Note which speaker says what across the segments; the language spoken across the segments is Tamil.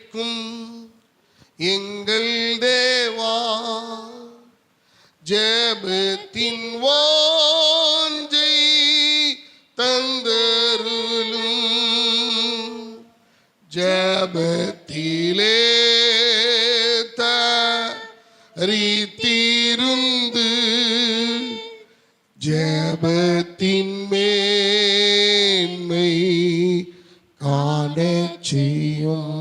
Speaker 1: கேட்கும் எங்கள் தேவா, ஜெபத்தின் வாஞ்சை தந்தருளும், ஜெபத்திலே தரித்திருந்து ஜெபத்தின் மேன்மை காணச் செய்யும்.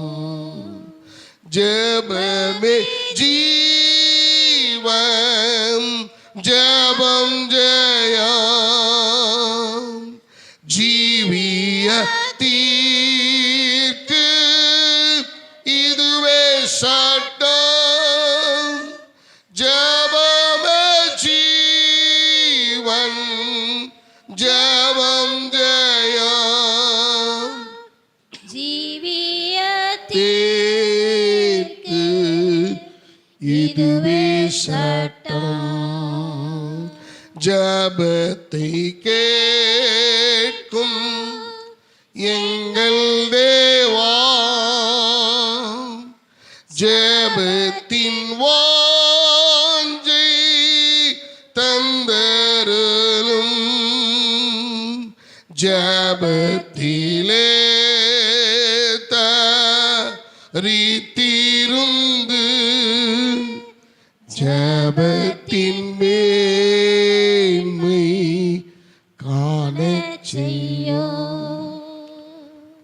Speaker 1: ஜெபமே ஜீவம், ஜெபம் ஜெயம், ஜீவிய தீர்க்கு இதுவே சட்டம். ஜெபமே ஜீவன், ஜெபம் ஜெயம்,
Speaker 2: ஜீவிய
Speaker 1: தீர்க்கு இதுவே சட்டம். ஜெபத்தை கேட்கும் எங்கள் தேவா, ஜெபத்தின் வாஞ்சை தந்தருளும், ஜெபத்திலே தரித்திருந்து ஜெபத்தின் மேன்மை காணச் செய்யும்.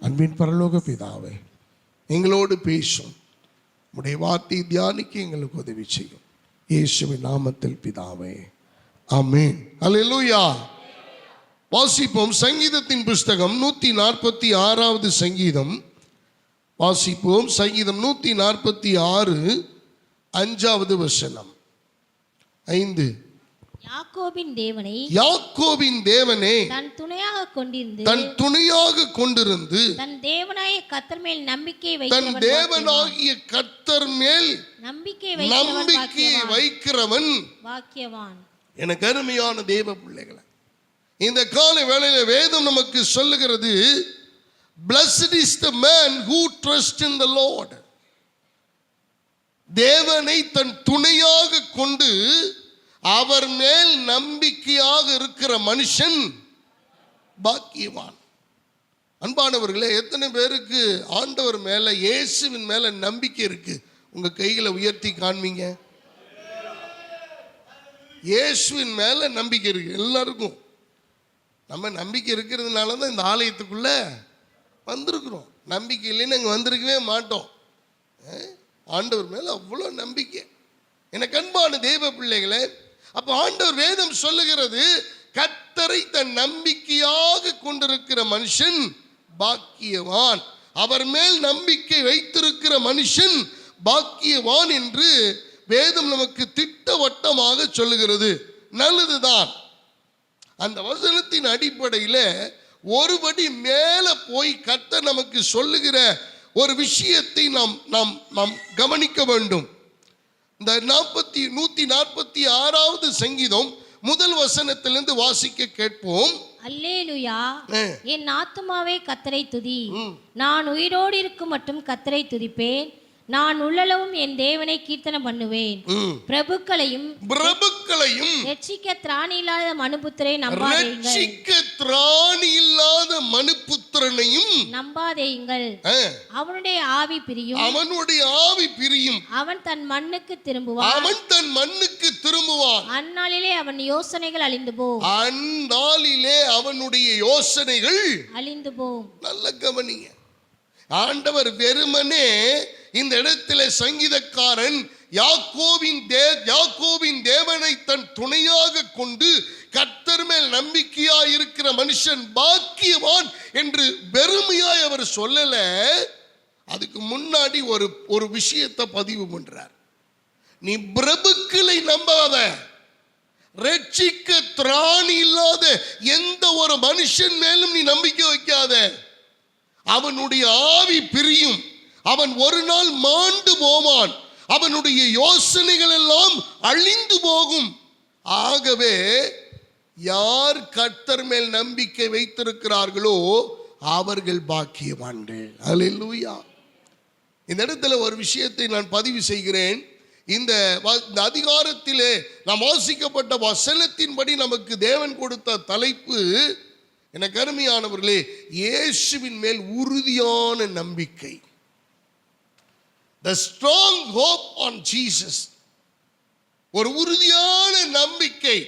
Speaker 1: அன்பின் பரலோக பிதாவே, எங்களோடு பேசும் உம்முடைய வார்த்தை தியானிக்க எங்களுக்கு உதவி செய்யும். இயேசுவின் நாமத்தில் பிதாவே, ஆமென். அல்லேலூயா. வாசிப்போம் சங்கீதத்தின் புஸ்தகம் 146வது சங்கீதம். வாசிப்போம் சங்கீதம் 146 5வது வசனம். 5.
Speaker 2: யாக்கோபின் தேவனை,
Speaker 1: யாக்கோபின் தேவனே
Speaker 2: தன் துணையாக கொண்டிருந்து,
Speaker 1: தன் துணையாக கொண்டிருந்து,
Speaker 2: தன் தேவனாகிய கர்த்தர் மேல் நம்பிக்கை
Speaker 1: தன் தேவனாகிய கர்த்தர் மேல்
Speaker 2: நம்பிக்கை
Speaker 1: வைக்கிறவன்
Speaker 2: பாக்கியவான்.
Speaker 1: எனக்கு அருமையான தேவ பிள்ளைகளை, இந்த கால வேளையில வேதம் நமக்கு சொல்லுகிறது, blessed is the man who trusts in the Lord. தேவனை தன் துணையாக கொண்டு அவர் மேல் நம்பிக்கையாக இருக்கிற மனுஷன் பாக்கியவான். அன்பானவர்களே, எத்தனை பேருக்கு ஆண்டவர் மேல, இயேசுவின் மேல நம்பிக்கை இருக்கு? உங்க கைகளை உயர்த்தி காண்பீங்க. இயேசுவின் மேல நம்பிக்கை இருக்கு எல்லாருக்கும். நம்ம நம்பிக்கை இருக்கிறதுனால தான் இந்த ஆலயத்துக்குள்ள வந்திருக்கிறோம். நம்பிக்கை இல்லைன்னு அங்கே வந்திருக்கவே மாட்டோம். ஆண்டவர் மேல அவ்வளோ நம்பிக்கை. எனக்கு அன்பான தேவ பிள்ளைகளே, அப்போ ஆண்டவர் வேதம் சொல்லுகிறது, கர்த்தரை தன் நம்பிக்கையாக கொண்டிருக்கிற மனுஷன் பாக்கியவான். அவர் மேல் நம்பிக்கை வைத்திருக்கிற மனுஷன் பாக்கியவான் என்று வேதம் நமக்கு திட்டவட்டமாக சொல்லுகிறது. நல்லதுதான். அந்த வசனத்தின் அடிப்படையில் ஒருபடி மேல போய் கர்த்தர் நமக்கு சொல்லுகிற ஒரு விஷயத்தை நாம் கவனிக்க வேண்டும். இந்த 146வது சங்கீதம் முதல் வசனத்திலிருந்து வாசிக்க கேட்போம்.
Speaker 2: அல்லேலூயா. என் ஆத்துமாவே கர்த்தரை துதி, நான் உயிரோடு இருக்கும் மட்டும் கர்த்தரை துதிப்பேன். நான் உள்ளளவும் என் தேவனை கீர்த்தனை பண்ணுவேன். பிரபுக்களையும் ரட்சிக்க திராணி இல்லாத மனுபுத்திரை நம்பாதேயுங்கள். அவனுடைய ஆவி பிரியும். அவன் தன் மண்ணுக்கு திரும்புவான். அந்நாளிலே அவன் யோசனைகள் அழிந்து போம்.
Speaker 1: நல்ல கவனிங்க. ஆண்டவர் வெறுமனே இந்த இடத்துல சங்கீதக்காரன் யாக்கோபின் தேவனை தன் துணையாக கொண்டு கர்த்தர் மேல் நம்பிக்கையாய் இருக்கிற மனுஷன் பாக்கியவான் என்று வெறுமையாய் அவர் சொல்லல. அதுக்கு முன்னாடி ஒரு விஷயத்தை பதிவு பண்றார். நீ பிரபுக்களை நம்பாத, ரட்சிக்க திராணி இல்லாத எந்த ஒரு மனுஷன் மேலும் நீ நம்பிக்கை வைக்காத. அவனுடைய ஆவி பிரியும். அவன் ஒரு நாள் மாண்டு போவான். அவனுடைய யோசனைகள் எல்லாம் அழிந்து போகும். ஆகவே யார் கர்த்தர் மேல் நம்பிக்கை வைத்திருக்கிறார்களோ அவர்கள் பாக்கியவான்கள். அல்லேலூயா. இந்த இடத்துல ஒரு விஷயத்தை நான் பதிவு செய்கிறேன். இந்த அதிகாரத்திலே நாம் வாசிக்கப்பட்ட வசனத்தின்படி நமக்கு தேவன் கொடுத்த தலைப்பு, எனக்கு அருமையானவர்களே, இயேசுவின் மேல் உறுதியான நம்பிக்கை. The strong hope on Jesus. ஒரு உறுதியான நம்பிக்கை.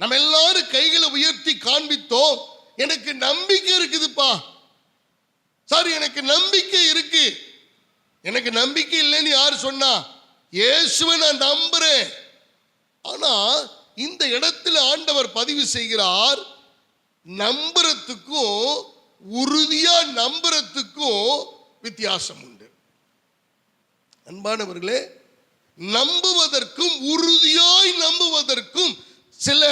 Speaker 1: நம்ம எல்லாரும் கைகளை உயர்த்தி காண்பித்தோம், எனக்கு நம்பிக்கை இருக்குதுப்பா சார், எனக்கு நம்பிக்கை இருக்கு. எனக்கு நம்பிக்கை இல்லைன்னு யார் சொன்னா? இயேசுவை நான் நம்புறேன். ஆனா இந்த இடத்துல ஆண்டவர் பதிவு செய்கிறார், நம்புறதுக்கும் உறுதியா நம்புறதுக்கும் வித்தியாசம் உண்டு. அன்பானவர்களே, நம்புவதற்கும் உறுதியாய் நம்புவதற்கும் சில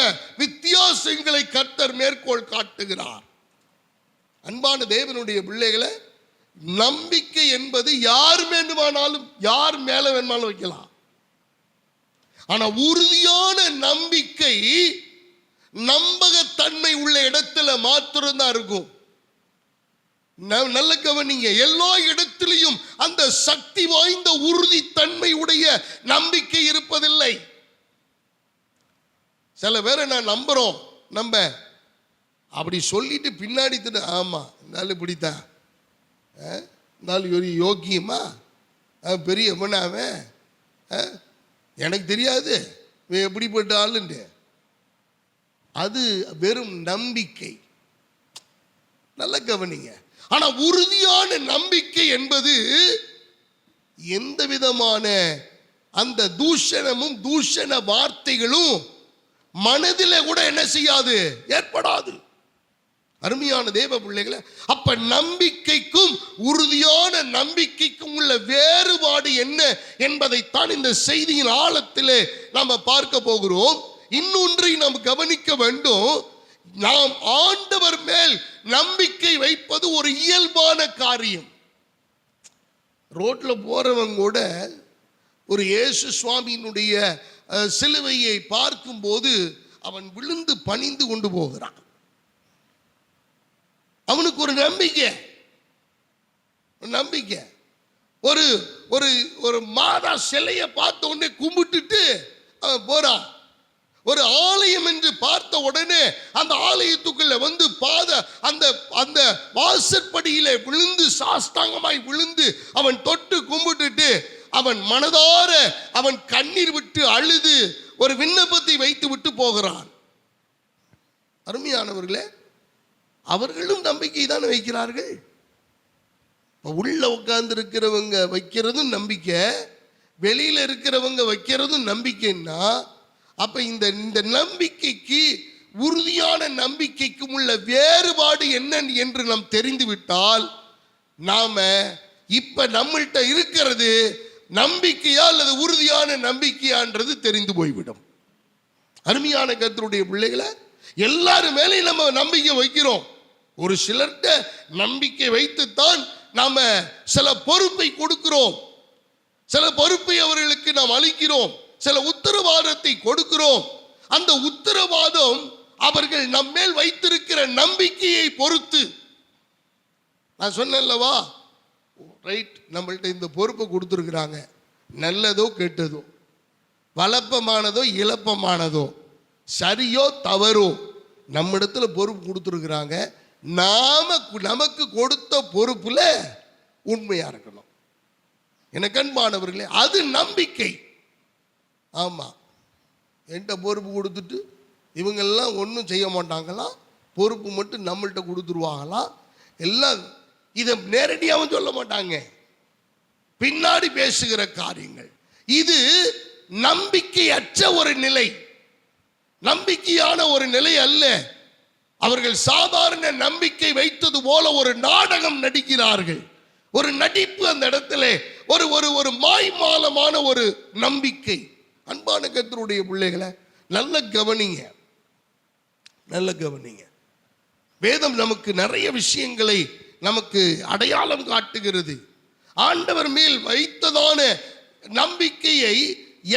Speaker 1: வித்தியாசங்களை கர்த்தர் மேற்கோள் காட்டுகிறார். அன்பான தேவனுடைய பிள்ளைகளை, நம்பிக்கை என்பது யார் வேண்டுமானாலும் யார் மேல வேணுமானாலும் வைக்கலாம். ஆனா உறுதியான நம்பிக்கை நம்பகத்தன்மை உள்ள இடத்துல மாத்திரம்தான் இருக்கும். நல்ல கவனிங்க, எல்லா இடத்திலையும் அந்த சக்தி வாய்ந்த உறுதித்தன்மை உடைய நம்பிக்கை இருப்பதில்லை. சில பேரை நான் நம்புறோம், நம்ப அப்படி சொல்லிட்டு பின்னாடி ஆமா இருந்தாலும் இப்படித்தான், இருந்தாலும் ஒரு யோக்கியமா பெரிய அவன் எனக்கு தெரியாது எப்படிப்பட்ட ஆளுண்டு. அது வெறும் நம்பிக்கை. நல்ல கவனிங்க. ஆனா உறுதியான நம்பிக்கை என்பது எந்த விதமான அந்த தூஷணமும் தூஷண வார்த்தைகளும் மனதிலே கூட என்ன செய்யாது, ஏற்படாது. அருமையான தேவ பிள்ளைகளை, அப்ப நம்பிக்கைக்கும் உறுதியான நம்பிக்கைக்கும் உள்ள வேறுபாடு என்ன என்பதைத்தான் இந்த செய்தியின் ஆழத்திலே நாம பார்க்க போகிறோம். இன்னொன்றை நாம் கவனிக்க வேண்டும். நாம் ஆண்டவர் மேல் நம்பிக்கை வைப்பது ஒரு இயல்பான காரியம். ரோட்ல போறவங்க கூட ஒரு இயேசு சுவாமியினுடைய சிலுவையை பார்க்கும் போது அவன் விழுந்து பணிந்து கொண்டு போகிறான். அவனுக்கு ஒரு நம்பிக்கை. ஒரு ஒரு ஒரு மாதா சிலையை பார்த்த உடனே கும்பிட்டுட்டு அவன் போறான். ஒரு ஆலயம் என்று பார்த்த உடனே அந்த ஆலயத்துக்குள்ள வந்து அந்த அந்த வாசற்படியில விழுந்து சாஷ்டாங்கமாய் விழுந்து அவன் தொட்டு கும்பிட்டுட்டு அவன் மனதார அவன் கண்ணீர் விட்டு அழுது ஒரு விண்ணப்பத்தை வைத்து விட்டு போகிறான். அருமையானவர்களே, அவர்களும் நம்பிக்கை தான் வைக்கிறார்கள். உள்ள உட்கார்ந்து இருக்கிறவங்க வைக்கிறதும் நம்பிக்கை, வெளியில இருக்கிறவங்க வைக்கிறதும் நம்பிக்கைன்னா, அப்ப இந்த நம்பிக்கைக்கு உறுதியான நம்பிக்கைக்கும் உள்ள வேறுபாடு என்ன என்று நாம் தெரிந்து விட்டால், நாம இப்ப நம்மள்கிட்ட இருக்கிறது நம்பிக்கையா அல்லது உறுதியான நம்பிக்கையான்றது தெரிந்து போய்விடும். அருமையான கர்த்தருடைய பிள்ளைகளை, எல்லாரும் மேலே நம்ம நம்பிக்கை வைக்கிறோம். ஒரு சிலர்கிட்ட நம்பிக்கை வைத்துத்தான் நாம சில பொறுப்பை கொடுக்கிறோம், சில பொறுப்பை அவர்களுக்கு நாம் அளிக்கிறோம், சில உத்தரவாதத்தை கொடுக்கிறோம். அந்த உத்தரவாதம் அவர்கள் நம்மேல் வைத்திருக்கிற நம்பிக்கையை பொறுத்து. நான் சொன்னேன்லவா, ரைட், நம்மள்ட்ட இந்த பொறுப்பை கொடுத்துருக்குறாங்க, நல்லதோ கெட்டதோ, வளப்பமானதோ இழப்பமானதோ, சரியோ தவறோ, நம்மிடத்துல பொறுப்பு கொடுத்துருக்குறாங்க. நமக்கு கொடுத்த பொறுப்புல உண்மையா இருக்கணும். எனக்கு அன்பானவர்களே, அது நம்பிக்கை. ஆமா, என்கிட்ட பொறுப்பு கொடுத்துட்டு இவங்கெல்லாம் ஒன்றும் செய்ய மாட்டாங்களாம், பொறுப்பு மட்டும் நம்மள்கிட்ட கொடுத்துருவாங்களாம். எல்லாம் இதை நேரடியாகவும் சொல்ல மாட்டாங்க, பின்னாடி பேசுகிற காரியங்கள். இது நம்பிக்கையற்ற ஒரு நிலை, நம்பிக்கையான ஒரு நிலை அல்ல. அவர்கள் சாதாரண நம்பிக்கை வைத்தது போல ஒரு நாடகம் நடிக்கிறார்கள். ஒரு நடிப்பு அந்த இடத்துல, ஒரு ஒரு ஒரு மாய்மாலமான ஒரு நம்பிக்கை. அன்பான கர்த்தருடைய பிள்ளைகளை, நல்ல கவனிங்க, நல்ல கவனிங்க. வேதம் நமக்கு நிறைய விஷயங்களை நமக்கு அடையாளம் காட்டுகிறது. ஆண்டவர் மேல் வைத்ததான நம்பிக்கையை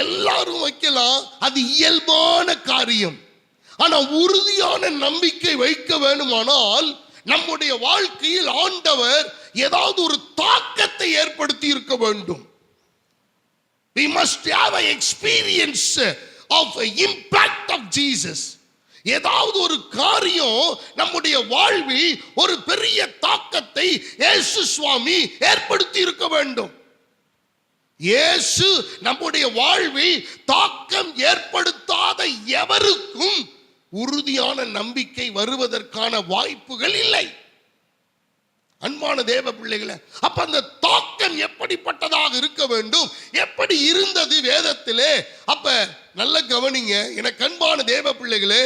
Speaker 1: எல்லாரும் வைக்கலாம், அது இயல்பான காரியம். ஆனா உறுதியான நம்பிக்கை வைக்க வேண்டுமானால் நம்முடைய வாழ்க்கையில் ஆண்டவர் ஏதாவது ஒரு தாக்கத்தை ஏற்படுத்தி இருக்க வேண்டும். We must have an experience of impact of Jesus. ஏதாவது ஒரு காரியம் நம்முடைய வாழ்வில் ஒரு பெரிய தாக்கத்தை இயேசு சுவாமி ஏற்படுத்தி இருக்க வேண்டும். இயேசு நம்முடைய வாழ்வில் தாக்கம் ஏற்படுத்தாத எவருக்கும் உறுதியான நம்பிக்கை வருவதற்கான வாய்ப்புகள் இல்லை. அன்பான தேவ பிள்ளைகளே, அப்ப அந்த தாக்கம் எப்படிப்பட்டதாக இருக்க வேண்டும், எப்படி இருந்தது வேதத்திலே? அப்ப நல்ல கவனிங்க எனக்கு அன்பான தேவ பிள்ளைகளே.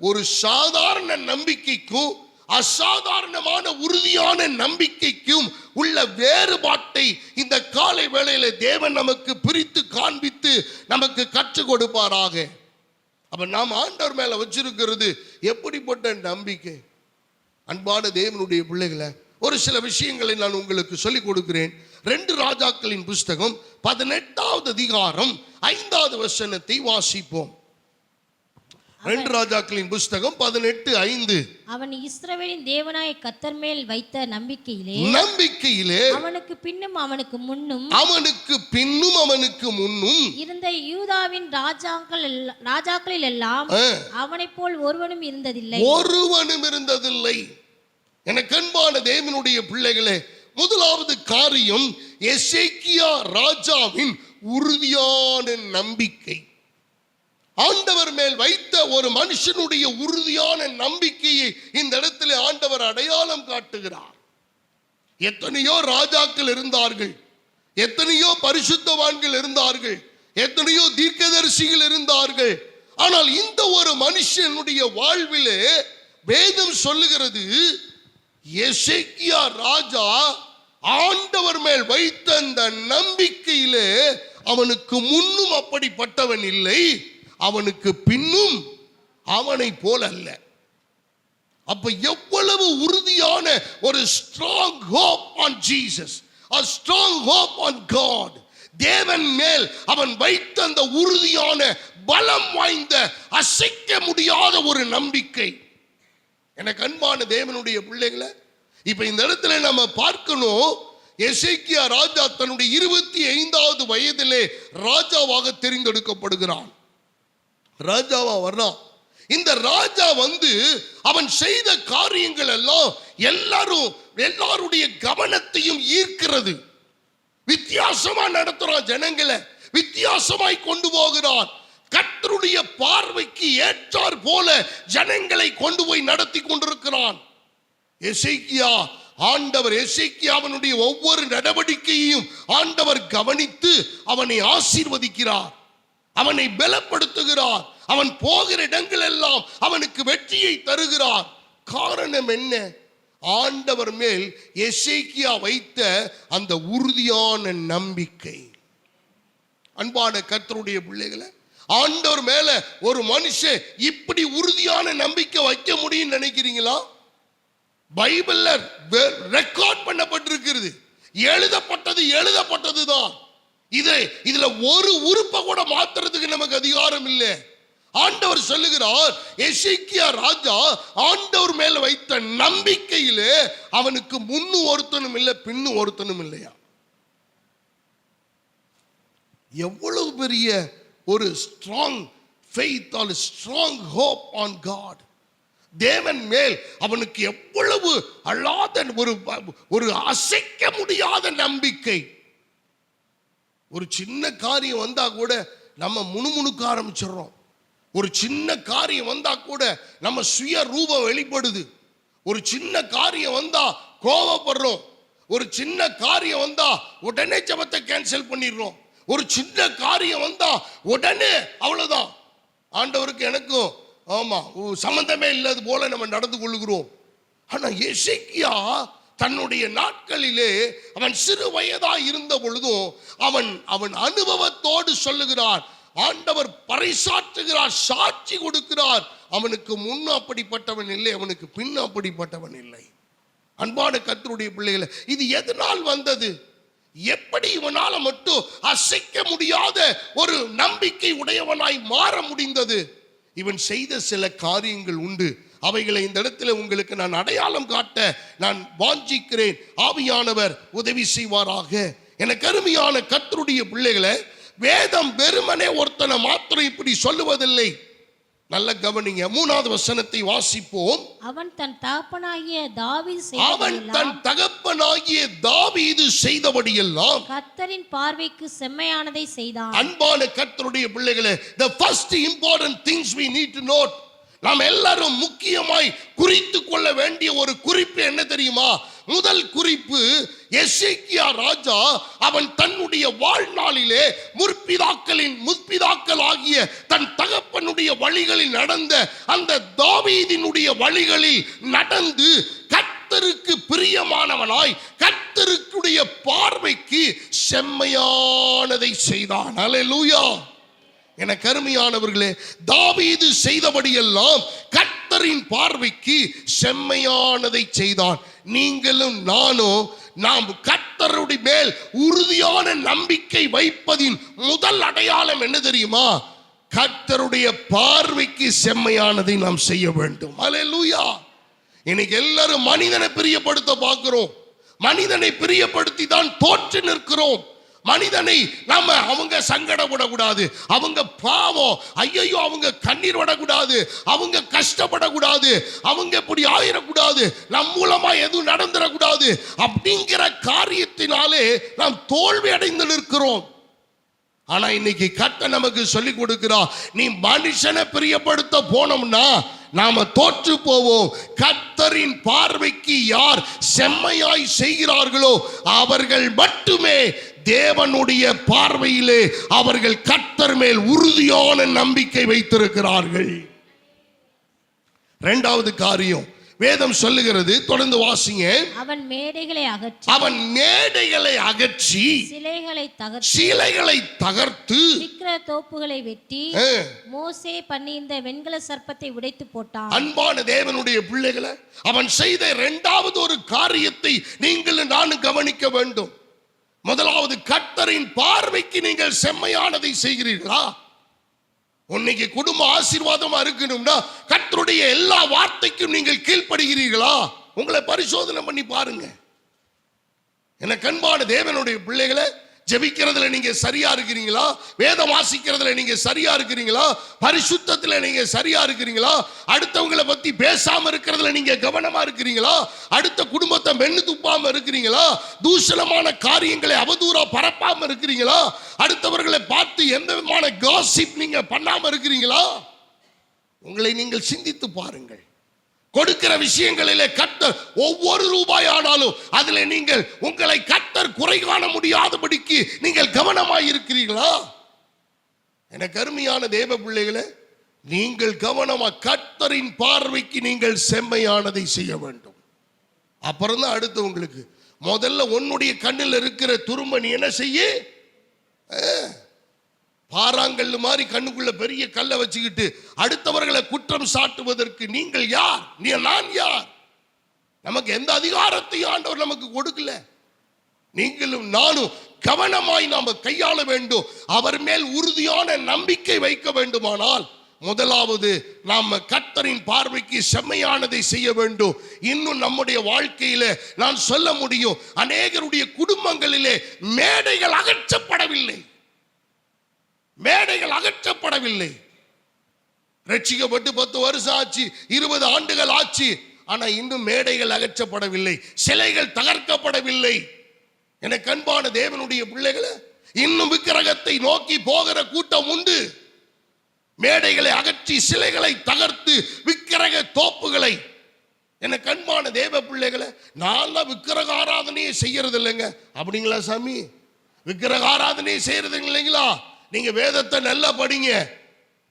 Speaker 1: ஒரு சாதாரண நம்பிக்கைக்கும் அசாதாரணமான உறுதியான நம்பிக்கைக்கும் உள்ள வேறுபாட்டை இந்த காலை வேளையில தேவன் நமக்கு பிரித்து காண்பித்து நமக்கு கற்றுக் கொடுப்பாராக. அப்ப நாம் ஆண்டவர் மேல வச்சிருக்கிறது எப்படிப்பட்ட நம்பிக்கை? அன்பான தேவனுடைய பிள்ளைகளை, ஒரு சில விஷயங்களை நான் உங்களுக்கு சொல்லிக் கொடுக்கிறேன். 2 ராஜாக்களின் புஸ்தகம் 18வது அதிகாரம் 5வது வசனத்தை வாசிப்போம். 2 ராஜாக்களின் புஸ்தகம் 18:5.
Speaker 2: அவன் இஸ்ரவேலின் தேவனாய கர்த்தர் மேல் வைத்த நம்பிக்கையிலே அவனுக்கு பின்னும் அவனுக்கு முன்னும் இருந்த யூதாவின் ராஜாக்களில் எல்லாம் அவனைப் போல் ஒருவனும் இருந்ததில்லை. எனக்கு அன்பான தேவனுடைய பிள்ளைகளே, முதலாவது காரியம் எசேக்கியா ராஜாவின் உறுதியான நம்பிக்கை. ஆண்டவர் மேல் வைத்த ஒரு மனுஷனுடைய உறுதியான நம்பிக்கையை இந்த இடத்துல ஆண்டவர் அடையாளம் காட்டுகிறார். எத்தனையோ ராஜாக்கள் இருந்தார்கள், எத்தனையோ பரிசுத்தவான்கள் இருந்தார்கள், எத்தனையோ தீர்க்கதரிசிகள் இருந்தார்கள். ஆனால் இந்த ஒரு மனுஷனுடைய வாழ்விலே வேதம் சொல்லுகிறது, எசேக்கியா ராஜா ஆண்டவர் மேல் வைத்த அந்த நம்பிக்கையிலே அவனுக்கு முன்னும் அப்படிப்பட்டவன் இல்லை, அவனுக்கு பின்னும் அவனை போல அல்ல. அப்ப எவ்வளவு உறுதியான ஒரு strong hope on Jesus, a strong hope on God. தேவன் மேல் அவன் வைத்த அந்த உறுதியான பலம் வாய்ந்த அசைக்க முடியாத ஒரு நம்பிக்கை. எனக்கு அன்பான தேவனுடைய பிள்ளைகளை, இப்ப இந்த இடத்துல நம்ம பார்க்கணும், எசேக்கியா ராஜா தன்னுடைய 25வது வயதிலே ராஜாவாக தெரிந்தெடுக்கப்படுகிறான். ராஜாவா வர்றான். இந்த ராஜா அவன் செய்த காரியங்கள் எல்லாம் எல்லாருடைய கவனத்தையும் ஈர்க்கிறது. வித்தியாசமா நடத்துறான், ஜனங்களை வித்தியாசமாய் கொண்டு போகிறான். கர்த்தருடைய பார்வைக்கு ஏற்றார் போல ஜனங்களை கொண்டு போய் நடத்தி கொண்டிருக்கிறான். எசேக்கியாவினுடைய ஒவ்வொரு நடவடிக்கையையும் ஆண்டவர் கவனித்து அவனை ஆசீர்வதிக்கிறார், அவனை பலப்படுத்துகிறார், அவன் போகிற இடங்கள் எல்லாம் அவனுக்கு வெற்றியை தருகிறார். காரணம் என்ன? ஆண்டவர் மேல் எசேக்கியா வைத்த அந்த உறுதியான நம்பிக்கை. அன்பான கர்த்தருடைய பிள்ளைகளை, ஆண்டவர் மேல ஒரு மனுஷன் இப்படி உறுதியான நம்பிக்கை வைக்க முடியும் நினைக்கிறீங்களா? பைபிள்ல ரெக்கார்ட் பண்ணப்பட்டிருக்கிறது, எழுதப்பட்டதுதான். இதுல ஒரு உறுப்பை கூட மாத்துறதுக்கு நமக்கு அதிகாரம் இல்லை. ஆண்டவர் சொல்லுகிறார், எசேக்கியா ராஜா ஆண்டவர் மேல வைத்த நம்பிக்கையிலே அவனுக்கு முன்னும் ஒருத்தனும் இல்லை, பின்னும் ஒருத்தனும் இல்லையா? எவ்வளவு பெரிய ஒரு strong faith or strong hope on God. தேவன் மேல் அவனுக்கு எவ்வளவு அல்லாத ஒரு அசைக்க முடியாத நம்பிக்கை. ஒரு சின்ன காரியம் வந்தா கூட நம்ம முணுமுணுக்க ஆரம்பிச்சிடறோம். ஒரு சின்ன காரியம் வந்தா கூட நம்ம சுய ரூபம் வெளிப்படுது. ஒரு சின்ன காரியம் வந்தா கோபப்படுறோம். ஒரு சின்ன காரியம் வந்தா உடனே ஜெபத்தை கேன்சல் பண்ணிடுறோம். ஒரு சின்ன காரியம் வந்தா உடனே அவ்வளவுதான், ஆண்டவருக்கு எனக்கும் சம்பந்தமே இல்லாத போல நம்ம நடந்து கொள்கிறோம். ஆனா எசேக்கியா தன்னுடைய நாட்களிலே அவன் சிறு வயதா இருந்த பொழுதும் அவன் அனுபவத்தோடு சொல்லுகிறார், ஆண்டவர் பறைசாற்றுகிறார், சாட்சி கொடுக்கிறார், அவனுக்கு முன்ன அப்படிப்பட்டவன் இல்லை, அவனுக்கு பின் அப்படிப்பட்டவன் இல்லை. அன்பான கர்த்தருடைய பிள்ளைகளை, இது எதனால் வந்தது? எப்படி இவனால மட்டும் அசைக்க முடியாத ஒரு நம்பிக்கை உடையவனாய் மாற முடிந்தது? இவன் செய்த சில காரியங்கள் உண்டு.
Speaker 1: அவைகளை இந்த இடத்துல உங்களுக்கு நான் அடையாளம் காட்ட நான் வாஞ்சிக்கிறேன். ஆவியானவர் உதவி செய்வாராக. எனக்கு அருமையான கர்த்தருடைய பிள்ளைகளை, வேதம் வெறுமனே ஒருத்தனை மாத்திரம் இப்படி சொல்லுவதில்லை. நல்ல கவனிங்க. 3வது வசனத்தை வாசிப்போம்.
Speaker 2: அவன் தன் தகப்பனாகிய தாவீது செய்தபடியெல்லாம்
Speaker 1: கர்த்தரின்
Speaker 2: பார்வைக்கு செம்மையானதை செய்தான்.
Speaker 1: அன்பான கர்த்தருடைய பிள்ளைகளே, the first important things we need to note, நாம் எல்லாரும் முக்கியமாய் குறித்து கொள்ள வேண்டிய ஒரு குறிப்பு என்ன தெரியுமா? முதல் குறிப்பு, எசேக்கியா ராஜா அவன் தன்னுடைய வாழ்நாளிலே முற்பிதாக்கள் ஆகிய தன் தகப்பனுடைய வழிகளில் நடந்த அந்த தாவீதினுடைய வழிகளில் நடந்து கர்த்தருக்கு பிரியமானவனாய் கர்த்தருக்குடைய பார்வைக்கு செம்மையானதை செய்தான். அல்லேலூயா. என கருமையானவர்களே, தாவீது செய்தபடியெல்லாம் கர்த்தரின் பார்வைக்கு செம்மையானதை செய்தான். நீங்களும் நானும் நாம் கர்த்தருடைய மேல் உறுதியான நம்பிக்கை வைப்பதின் முதல் அடையாளம் என்ன தெரியுமா? கர்த்தருடைய பார்வைக்கு செம்மையானதை நாம் செய்ய வேண்டும். அல்லேலூயா. இன்னைக்கு எல்லாரும் மனிதனை பிரியப்படுத்த பார்க்கிறோம். மனிதனை பிரியப்படுத்தி தான் தோற்று நிற்கிறோம். மனிதனை நாம அவங்க சங்கடப்படக்கூடாது, அவங்க பாவம், ஐயோ அவங்க கண்ணீர் விடக்கூடாது, அவங்க கஷ்டப்படக்கூடாது, அவங்க இப்படி ஆயிடக்கூடாது, நம் மூலமா எதுவும் நடந்துடக்கூடாது அப்படிங்கிற காரியத்தினாலே நாம் தோல்வி அடைந்து நிற்கிறோம். ஆனா இன்னைக்கு கர்த்தர் நமக்கு சொல்லி கொடுக்கிறா, நீ மனுஷனை பிரியப்படுத்த போனோம்னா நாம தோற்று போவோம். கர்த்தரின் பார்வைக்கு யார் செம்மையாய் செய்கிறார்களோ அவர்கள் மட்டுமே தேவனுடைய பார்வையிலே அவர்கள் கர்த்தர் மேல் உறுதியான நம்பிக்கை வைத்திருக்கிறார்கள். 2வது காரியம் வேதம் சொல்லுகிறது, தொடர்ந்து வாசிங்க.
Speaker 2: அவன் மேடைகளை அகற்றி சிலைகளை தகர்த்து விக்கிர தோப்புகளை வெட்டி மோசே பண்ணியிருந்த வெண்கல சர்ப்பத்தை உடைத்து போட்டான்.
Speaker 1: அன்பான தேவனுடைய பிள்ளைகளை, அவன் செய்த 2வது ஒரு காரியத்தை நீங்கள் நானும் கவனிக்க வேண்டும். முதலாவது, கர்த்தரின் பார்வைக்கு நீங்கள் செம்மையானதை செய்கிறீர்களா? இன்னைக்கு குடும்ப ஆசீர்வாதமா இருக்கணும்னா கர்த்தருடைய எல்லா வார்த்தைக்கும் நீங்கள் கீழ்ப்படுகிறீர்களா? உங்களை பரிசோதனை பண்ணி பாருங்க. எனக்கு அன்பான தேவனுடைய பிள்ளைகளை, ஜெபிக்கிறதுல நீங்க சரியா இருக்கிறீங்களா? வேதம் வாசிக்கிறதுல நீங்க சரியா இருக்கிறீங்களா? பரிசுத்தத்துல நீங்க சரியா இருக்கிறீங்களா? அடுத்தவங்களை பத்தி பேசாம இருக்கிறதுல நீங்க கவனமா இருக்கிறீங்களா? அடுத்த குடும்பத்தை மென்னு துப்பாம இருக்கிறீங்களா? தூஷணமான காரியங்களை அவதூறா பரப்பாம இருக்கிறீங்களா? அடுத்தவர்களை பார்த்து எந்த விதமான காசிப் நீங்க பண்ணாம இருக்கிறீங்களா? உங்களை நீங்கள் சிந்தித்து பாருங்கள். கொடுக்கிற விஷயங்களிலே கர்த்தர் ஒவ்வொரு ரூபாய் ஆனாலும் அதில் நீங்கள் உங்களை கர்த்தர் குறை காண முடியாதபடிக்கு நீங்கள் கவனமாய் இருக்கிறீர்களா? எனக்கு அருமையான தேவ பிள்ளைகளே, நீங்கள் கவனமா கர்த்தரின் பார்வைக்கு நீங்கள் செம்மையானதை செய்ய வேண்டும். அப்புறம் தான் அடுத்து உங்களுக்கு முதல்ல உன்னுடைய கண்ணில் இருக்கிற துரும்ப நீ என்ன செய்ய? பாறாங்கல்லு மாதிரி கண்ணுக்குள்ள பெரிய கல்லை வச்சுக்கிட்டு அடுத்தவர்களை குற்றம் சாட்டுவதற்கு நீங்கள் யார்? நான் யார்? நமக்கு எந்த அதிகாரத்தையும் ஆண்டவர் நமக்கு கொடுக்கல. நீங்களும் நானும் கவனமாய் நாம கையாள வேண்டும். அவர் மேல் உறுதியான நம்பிக்கை வைக்க வேண்டுமானால் முதலாவது நாம் கர்த்தரின் பார்வைக்கு செம்மையானதை செய்ய வேண்டும். இன்னும் நம்முடைய வாழ்க்கையில நான் சொல்ல முடியும், அநேகருடைய குடும்பங்களிலே மேடைகள் அகற்றப்படவில்லை. ரட்சிக்கப்பட்டு 10 வருஷம் ஆச்சு, 20 ஆண்டுகள் ஆச்சு, ஆனா இன்னும் மேடைகள் அகற்றப்படவில்லை, சிலைகள் தகர்க்கப்படவில்லை. எனக்கு அன்பான தேவனுடைய பிள்ளைகளை, இன்னும் விக்கிரகத்தை நோக்கி போகிற கூட்டம் உண்டு. மேடைகளை அகற்றி சிலைகளை தகர்த்து விக்கிரக தோப்புகளை. எனக்கு அன்பான தேவ பிள்ளைகளை, நான் தான் விக்கிரக ஆராதனையை செய்யறது இல்லைங்க அப்படிங்களா? சாமி, விக்கிரக ஆராதனையை செய்யறது இல்லைங்களா? நீங்க வேதத்தை நல்லா படிங்க.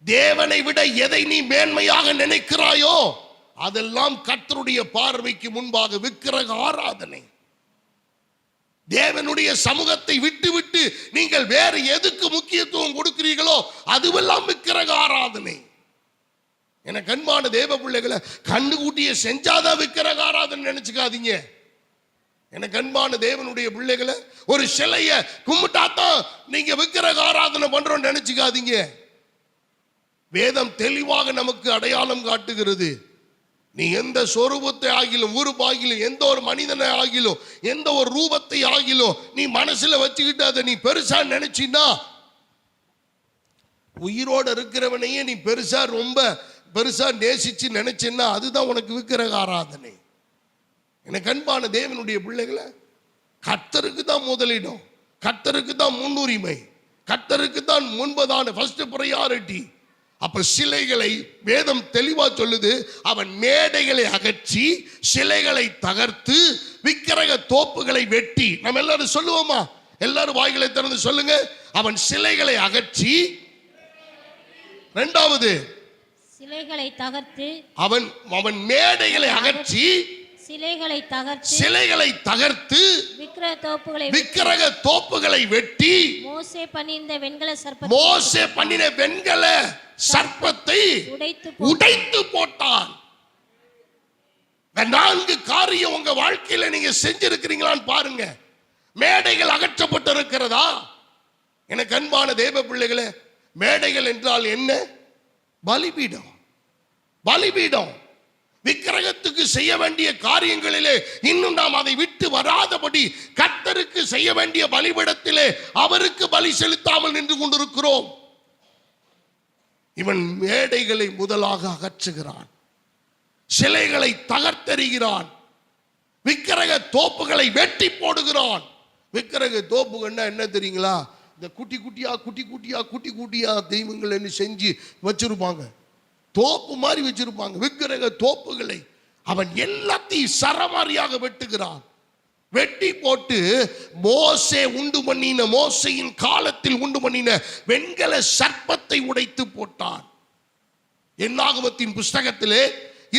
Speaker 1: தேவனை விட எதை நீ மேன்மையாக நினைக்கிறாயோ அதெல்லாம் கர்த்தருடைய பார்வைக்கு முன்பாக விக்கிரக ஆராதனை. தேவனுடைய சமூகத்தை விட்டு நீங்கள் வேற எதுக்கு முக்கியத்துவம் கொடுக்கிறீர்களோ அதுவெல்லாம் விக்கிரக ஆராதனை. எனக்கு அன்பான தேவ பிள்ளைகளை, கண்ணுக்குட்டியை செஞ்சாதான் விக்கிரக ஆராதனை நினைச்சுக்காதீங்க. எனக்கு அன்பான தேவனுடைய பிள்ளைகளை, ஒரு சிலைய கும்பிட்டாதான் நீங்க விக்கிரக ஆராதனை பண்றோம் நினைச்சுக்காதீங்க. வேதம் தெளிவாக நமக்கு அடையாளம் காட்டுகிறது. நீ எந்த சொரூபத்தை ஆகிலும் உருவாகிலும் எந்த ஒரு மனிதனை ஆகிலும் எந்த ஒரு ரூபத்தை ஆகிலும் நீ மனசுல வச்சுக்கிட்டு அதை நீ பெருசா நினைச்சின்னா, உயிரோடு இருக்கிறவனையே நீ பெருசா ரொம்ப பெருசா நேசிச்சு நினைச்சின்னா அதுதான் உனக்கு விக்கிரக ஆராதனை. எனக்கு அன்பான தேவனுடைய பிள்ளைகளை, கர்த்தருக்கு தான் முதலிடம், கர்த்தருக்கு தான் முன்னுரிமை, கர்த்தருக்கு தான் முன்பதான ஃபர்ஸ்ட் பிரையாரிட்டி. அப்ப சிலைகளை வேதம் தெளிவா சொல்லுது, அவன் மேடைகளை அகற்றி சிலைகளை தகர்த்து விக்கிரக தோப்புகளை வெட்டி. நம்ம எல்லாரும் சொல்லுவோமா? எல்லாரும் வாய்களை திறந்து சொல்லுங்க. அவன் சிலைகளை அகற்றி, இரண்டாவது
Speaker 2: சிலைகளை தகர்த்து,
Speaker 1: அவன் மேடைகளை அகற்றி சிலைகளை தகர்த்து விக்கிரக தோப்புகளை வெட்டி
Speaker 2: மோசே
Speaker 1: பண்ணின வெண்கல சர்ப்பத்தை உடைத்து போட்டான். நான்கு காரியம் உங்க வாழ்க்கையில நீங்க செஞ்சிருக்கிறீங்களான்னு பாருங்க. மேடைகள் அகற்றப்பட்டு இருக்கிறதா? எனக்கு அன்பான தேவ பிள்ளைகளே, மேடைகள் என்றால் என்ன? பலிபீடம். பலிபீடம் விக்கிரகத்துக்கு செய்ய வேண்டிய காரியங்களிலே இன்னும் நாம் அதை விட்டு வராதபடி கர்த்தருக்கு செய்ய வேண்டிய பலிபீடத்திலே அவருக்கு பலி செலுத்தாமல் நின்று கொண்டிருக்கிறோம். இவன் மேடைகளை முதலாக அகற்றுகிறான், சிலைகளை தகர்த்தெறிகிறான், விக்கிரக தோப்புகளை வெட்டி போடுகிறான். விக்கிரக தோப்புகள்னா என்ன தெரியுங்களா? இந்த குட்டி குட்டியா தெய்வங்கள் செஞ்சு வச்சிருப்பாங்க, தோப்பு மாதிரி வச்சிருப்பாங்க. விக்கிரக தோப்புகளை அவன் எல்லாத்தையும் சரமாரியாக வெட்டுகிறான். வெட்டி போட்டு மோசே உண்டு பண்ணின, மோசையின் காலத்தில் உண்டு பண்ணின வெண்கல சர்ப்பத்தை உடைத்து போட்டான். என்னாகமத்தின் புஸ்தகத்திலே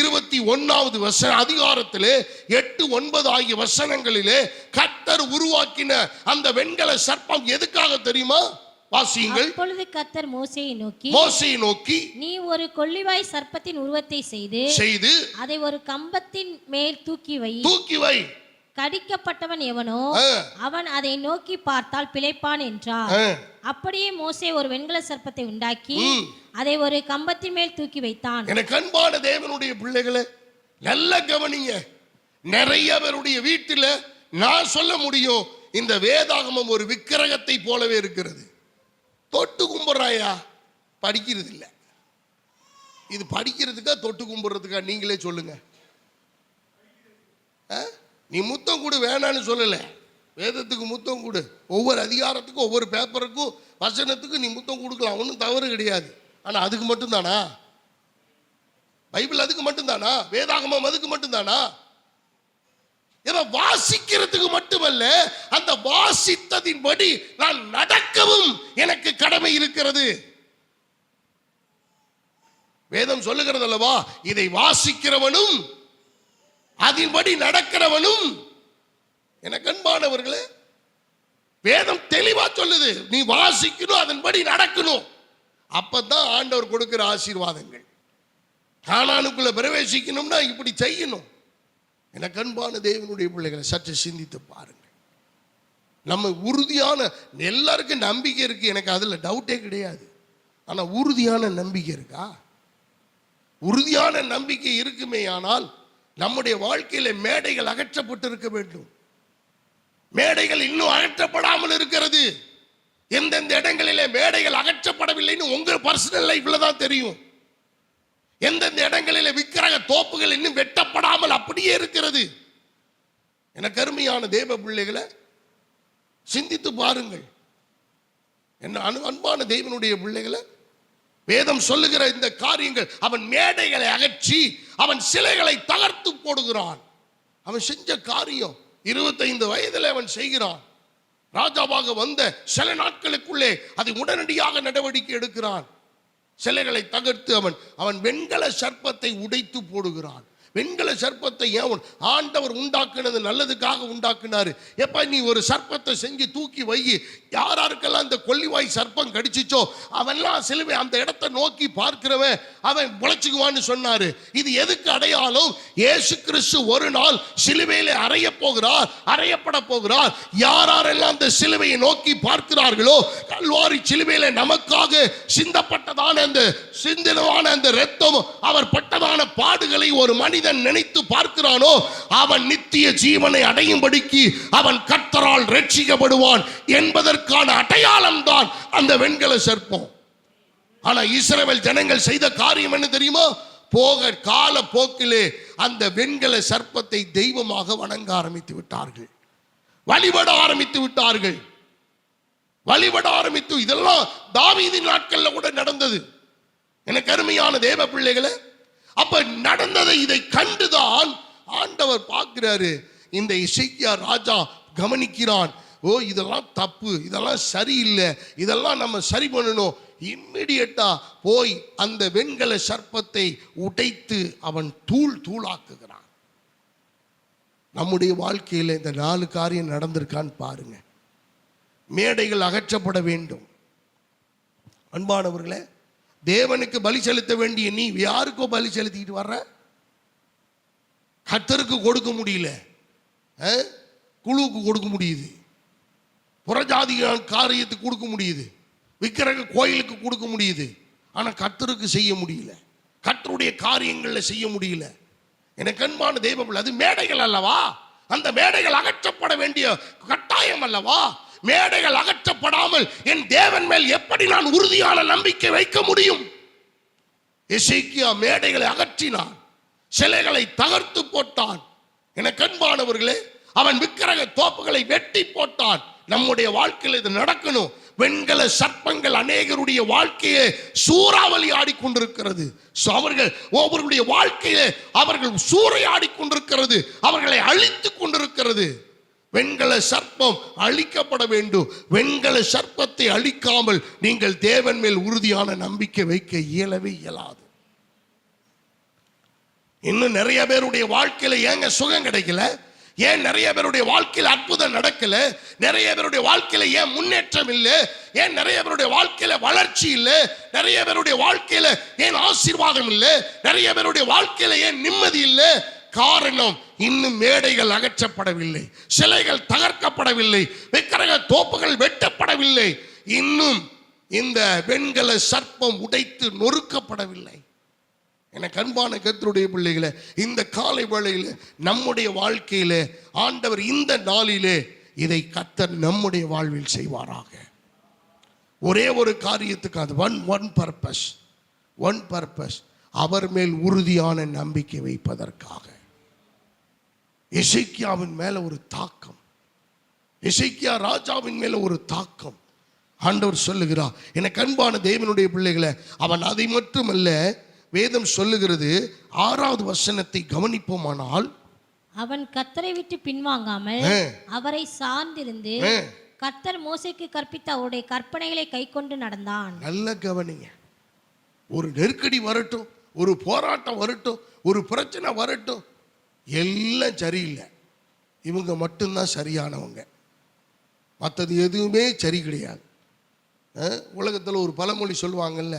Speaker 1: 21வது அதிகாரத்திலே 8, 9 ஆகிய வசனங்களிலே கர்த்தர் உருவாக்கின அந்த வெண்கல சர்ப்பம் எதுக்காக தெரியுமா? வாசியுங்கள்.
Speaker 2: அப்பொழுது கர்த்தர் மோசேயை நோக்கி நீ ஒரு கொள்ளிவாய் சர்ப்பத்தின் உருவத்தை செய்து அதை ஒரு கம்பத்தின் மேல் தூக்கி வை. கடிக்கப்பட்டவன் எவனோ அவன் அதை நோக்கி பார்த்தால் பிழைப்பான் என்றார். அப்படியே மோசே ஒரு வெண்கல சர்ப்பத்தை உண்டாக்கி அதை ஒரு கம்பத்தின் மேல் தூக்கி வைத்தான். எனக்கு
Speaker 1: அன்பான தேவனுடைய பிள்ளைகளே, நல்ல கவனிங்க. நிறைய பேருடைய வீட்டில் நான் சொல்ல முடியும், இந்த வேதாகமம் ஒரு விக்கிரகத்தை போலவே இருக்கிறது. தொட்டு கும்பிட்றாயா? படிக்கிறது இல்லை. இது படிக்கிறதுக்கா தொட்டு கும்பிட்றதுக்கா? நீங்களே சொல்லுங்க. நீ முத்தம் கொடு வேணான்னு சொல்லல. வேதத்துக்கு முத்தம் கொடு. ஒவ்வொரு அதிகாரத்துக்கும் ஒவ்வொரு பேப்பருக்கும் வசனத்துக்கும் நீ முத்தம் கொடுக்கலாம், ஒன்றும் தவறு கிடையாது. ஆனால் அதுக்கு மட்டும்தானா? பைபிள் அதுக்கு மட்டும்தானா? வேதாகமம் அதுக்கு மட்டும்தானா? வாசிக்கிறதுக்கு மட்டுமல்ல, அந்த வாசித்ததின்படி நான் நடக்கவும் எனக்கு கடமை இருக்கிறது. வேதம் சொல்லுகிறது அல்லவா, இதை வாசிக்கிறவனும் அதன்படி நடக்கிறவனும். எனக்கு அன்பானவர்களே, வேதம் தெளிவா சொல்லுது, நீ வாசிக்கணும், அதன்படி நடக்கணும். அப்பதான் ஆண்டவர் கொடுக்கிற ஆசீர்வாதங்கள். கானானுக்குள்ள பிரவேசிக்கணும்னா இப்படி செய்யணும். எனக்கு அன்பான தேவனுடைய பிள்ளைகளை, சற்று சிந்தித்து பாருங்கள். நம்ம உறுதியான, எல்லாருக்கும் நம்பிக்கை இருக்கு, எனக்கு அதுல டவுட்டே கிடையாது. ஆனா உறுதியான நம்பிக்கை இருக்கா? உறுதியான நம்பிக்கை இருக்குமே ஆனால் நம்முடைய வாழ்க்கையில மேடைகள் அகற்றப்பட்டு இருக்க வேண்டும். மேடைகள் இன்னும் அகற்றப்படாமல் இருக்கிறது. எந்தெந்த இடங்களிலே மேடைகள் அகற்றப்படவில்லைன்னு உங்க பர்சனல் லைஃப்ல தான் தெரியும். எந்தெந்த இடங்களில் விக்கிரக தோப்புகள் இன்னும் வெட்டப்படாமல் அப்படியே இருக்கிறது. எனக்கு அருமையான தேவ பிள்ளைகளை, சிந்தித்து பாருங்கள். என்ன அன்பான தேவனுடைய பிள்ளைகளை, வேதம் சொல்லுகிற இந்த காரியங்கள், அவன் மேடைகளை அகற்றி அவன் சிலைகளை தகர்த்து போடுகிறான். அவன் செஞ்ச காரியம் 25 வயதில் அவன் செய்கிறான். ராஜாவாக வந்த சில நாட்களுக்குள்ளே அதை உடனடியாக நடவடிக்கை எடுக்கிறான். சிலைகளை தகர்த்து அவன் வெண்கல சர்ப்பத்தை உடைத்து போடுகிறான். வெண்கல சர்ப்பத்தை ஏன் ஆண்டவர் உண்டாக்குனது? நல்லதுக்காக உண்டாக்குனாரு. எப்ப நீ ஒரு சர்ப்பத்தை செஞ்சு தூக்கி வை, யாருக்கெல்லாம் இந்த கொள்ளிவாய் சர்ப்பம் கடிச்சிச்சோ அவன்லாம் சிலுவை அந்த இடத்தை நோக்கி பார்க்கிறவன் அவன் முளைச்சுக்குவான்னு சொன்னாரு. இது எதுக்கு அடையாளம்? இயேசு கிறிஸ்து ஒரு நாள் சிலுவையிலே அறையப்பட போகிறார். யாரெல்லாம் அந்த சிலுவையை நோக்கி பார்க்கிறார்களோ, கல்வாரி சிலுவையிலே நமக்காக சிந்தப்பட்டதான அந்த சிந்தினவான அந்த இரத்தம், அவர் பட்டதான பாடுகளை ஒரு மனிதன் மனிதன் நினைத்து பார்க்கிறானோ அவன் நித்திய ஜீவனை அடையும்படிக்கு அவன் கர்த்தரால் ரட்சிக்கப்படுவான் என்பதற்கான அடையாளம் தான் அந்த வெண்கல சர்ப்பம். ஆனா இஸ்ரவேல் ஜனங்கள் செய்த காரியம் என்ன தெரியுமா? கால போக்கிலே அந்த வெண்கல சர்ப்பத்தை தெய்வமாக வணங்க ஆரம்பித்து விட்டார்கள், வழிபட ஆரம்பித்து விட்டார்கள். இதெல்லாம் தாவீதின் நாட்கள்ல கூட நடந்தது. எனக்கு அருமையான தேவ பிள்ளைகளே, அப்ப நடந்ததை இதை கண்டுதான் ஆண்டவர் பார்க்கிறாரு. இந்த எசேக்கியா ராஜா கவனிக்கிறான். ஓ, இதெல்லாம் தப்பு, இதெல்லாம் சரியில்லை, இதெல்லாம் நம்ம சரி பண்ணணும். இம்மிடியட்டா போய் அந்த வெண்கல சர்ப்பத்தை உடைத்து அவன் தூளாக்குகிறான். நம்முடைய வாழ்க்கையில் இந்த 4 காரியம் நடந்திருக்கான்னு பாருங்க. மேடைகள் அகற்றப்பட வேண்டும். அன்பானவர்களே, தேவனுக்கு பலி செலுத்த வேண்டிய நீ யாருக்கோ பலி செலுத்திட்டு வர்ற? கர்த்தருக்கு கொடுக்க முடியல, குழுவுக்கு கொடுக்க முடியுது, புறஜாதி காரியத்துக்கு கொடுக்க முடியுது, விக்கிரக கோயிலுக்கு கொடுக்க முடியுது. ஆனா கர்த்தருக்கு செய்ய முடியல, கர்த்தருடைய காரியங்கள்ல செய்ய முடியல. எனக்கு அன்பான தெய்வம், அது மேடைகள் அல்லவா? அந்த மேடைகள் அகற்றப்பட வேண்டிய கட்டாயம் அல்லவா? மேடைகள் அகற்றப்படாமல் என் தேவன் மேல் எப்படி நான் உறுதியான நம்பிக்கை வைக்க முடியும்? எசேக்கியா மேடைகளை அகற்றினான், சிலைகளை தகர்த்து போட்டான். எனக்கு அன்பானவர்களே, அவன் விக்கிரக தோப்புகளை வெட்டி போட்டான். நம்முடைய வாழ்க்கையில் இது நடக்கணும். வெண்கல சர்ப்பங்கள் அநேகருடைய வாழ்க்கையை சூறாவளி ஆடிக்கொண்டிருக்கிறது. அவர்களுடைய வாழ்க்கையிலே அவர்கள் சூறையாடி கொண்டிருக்கிறது, அவர்களை அழித்துக் கொண்டிருக்கிறது. வெண்கல சர்ப்பம் அழிக்கப்பட வேண்டும். வெண்கல சர்ப்பத்தை அழிக்காமல் நீங்கள் தேவன் மேல் உறுதியான நம்பிக்கை வைக்க இயலவே இயலாது. இன்னும் நிறைய பேருடைய வாழ்க்கையில ஏங்க சுகம் கிடைக்கல? ஏன் நிறைய பேருடைய வாழ்க்கையில் அற்புதம் நடக்கல? நிறைய பேருடைய வாழ்க்கையில ஏன் முன்னேற்றம் இல்லை? ஏன் நிறைய பேருடைய வாழ்க்கையில வளர்ச்சி இல்லை? நிறைய பேருடைய வாழ்க்கையில ஏன் ஆசீர்வாதம் இல்லை? நிறைய பேருடைய வாழ்க்கையில ஏன் நிம்மதி இல்லை? காரணம், இன்னும் மேடைகள் அகற்றப்படவில்லை, சிலைகள் தகர்க்கப்படவில்லை, விக்கிரக தோப்புகள் வெட்டப்படவில்லை, இன்னும் இந்த வெண்கல சர்ப்பம் உடைத்து நொறுக்கப்படவில்லை. எனக்கு அன்பான கர்த்தருடைய பிள்ளைகளே, இந்த காலை வேளையில் நம்முடைய வாழ்க்கையிலே ஆண்டவர் இந்த நாளிலே இதை கர்த்தர் நம்முடைய வாழ்வில் செய்வாராக. ஒரே ஒரு காரியத்துக்கு, அது ஒன் பர்பஸ், அவர் மேல் உறுதியான நம்பிக்கை வைப்பதற்காக. எசேக்கியாவின் மேல ஒரு தாக்கம், எசேக்கியா ராஜாவின் மேல ஒரு தாக்கம். ஆண்டவர் சொல்லுகிறார், எனக்கு அன்பான தேவனுடைய பிள்ளைகளை, அவன் அதை மட்டுமல்ல, வேதம் சொல்லுகிறது 6வது வசனத்தை கவனிப்போமானால், அவன் கர்த்தரை விட்டு பின்வாங்காமல் அவரை சார்ந்திருந்து கர்த்தர் மோசேக்கு கற்பித்த அவருடைய கற்பனைகளை கைக்கொண்டு நடந்தான். நல்ல கவனிங்க. ஒரு நெருக்கடி வரட்டும், ஒரு போராட்டம் வரட்டும், ஒரு பிரச்சனை வரட்டும், எல்லாம் சரியில்லை, இவங்க மட்டும்தான் சரியானவங்க, மற்றது எதுவுமே சரி கிடையாது. உலகத்தில் ஒரு பழமொழி சொல்லுவாங்கல்ல,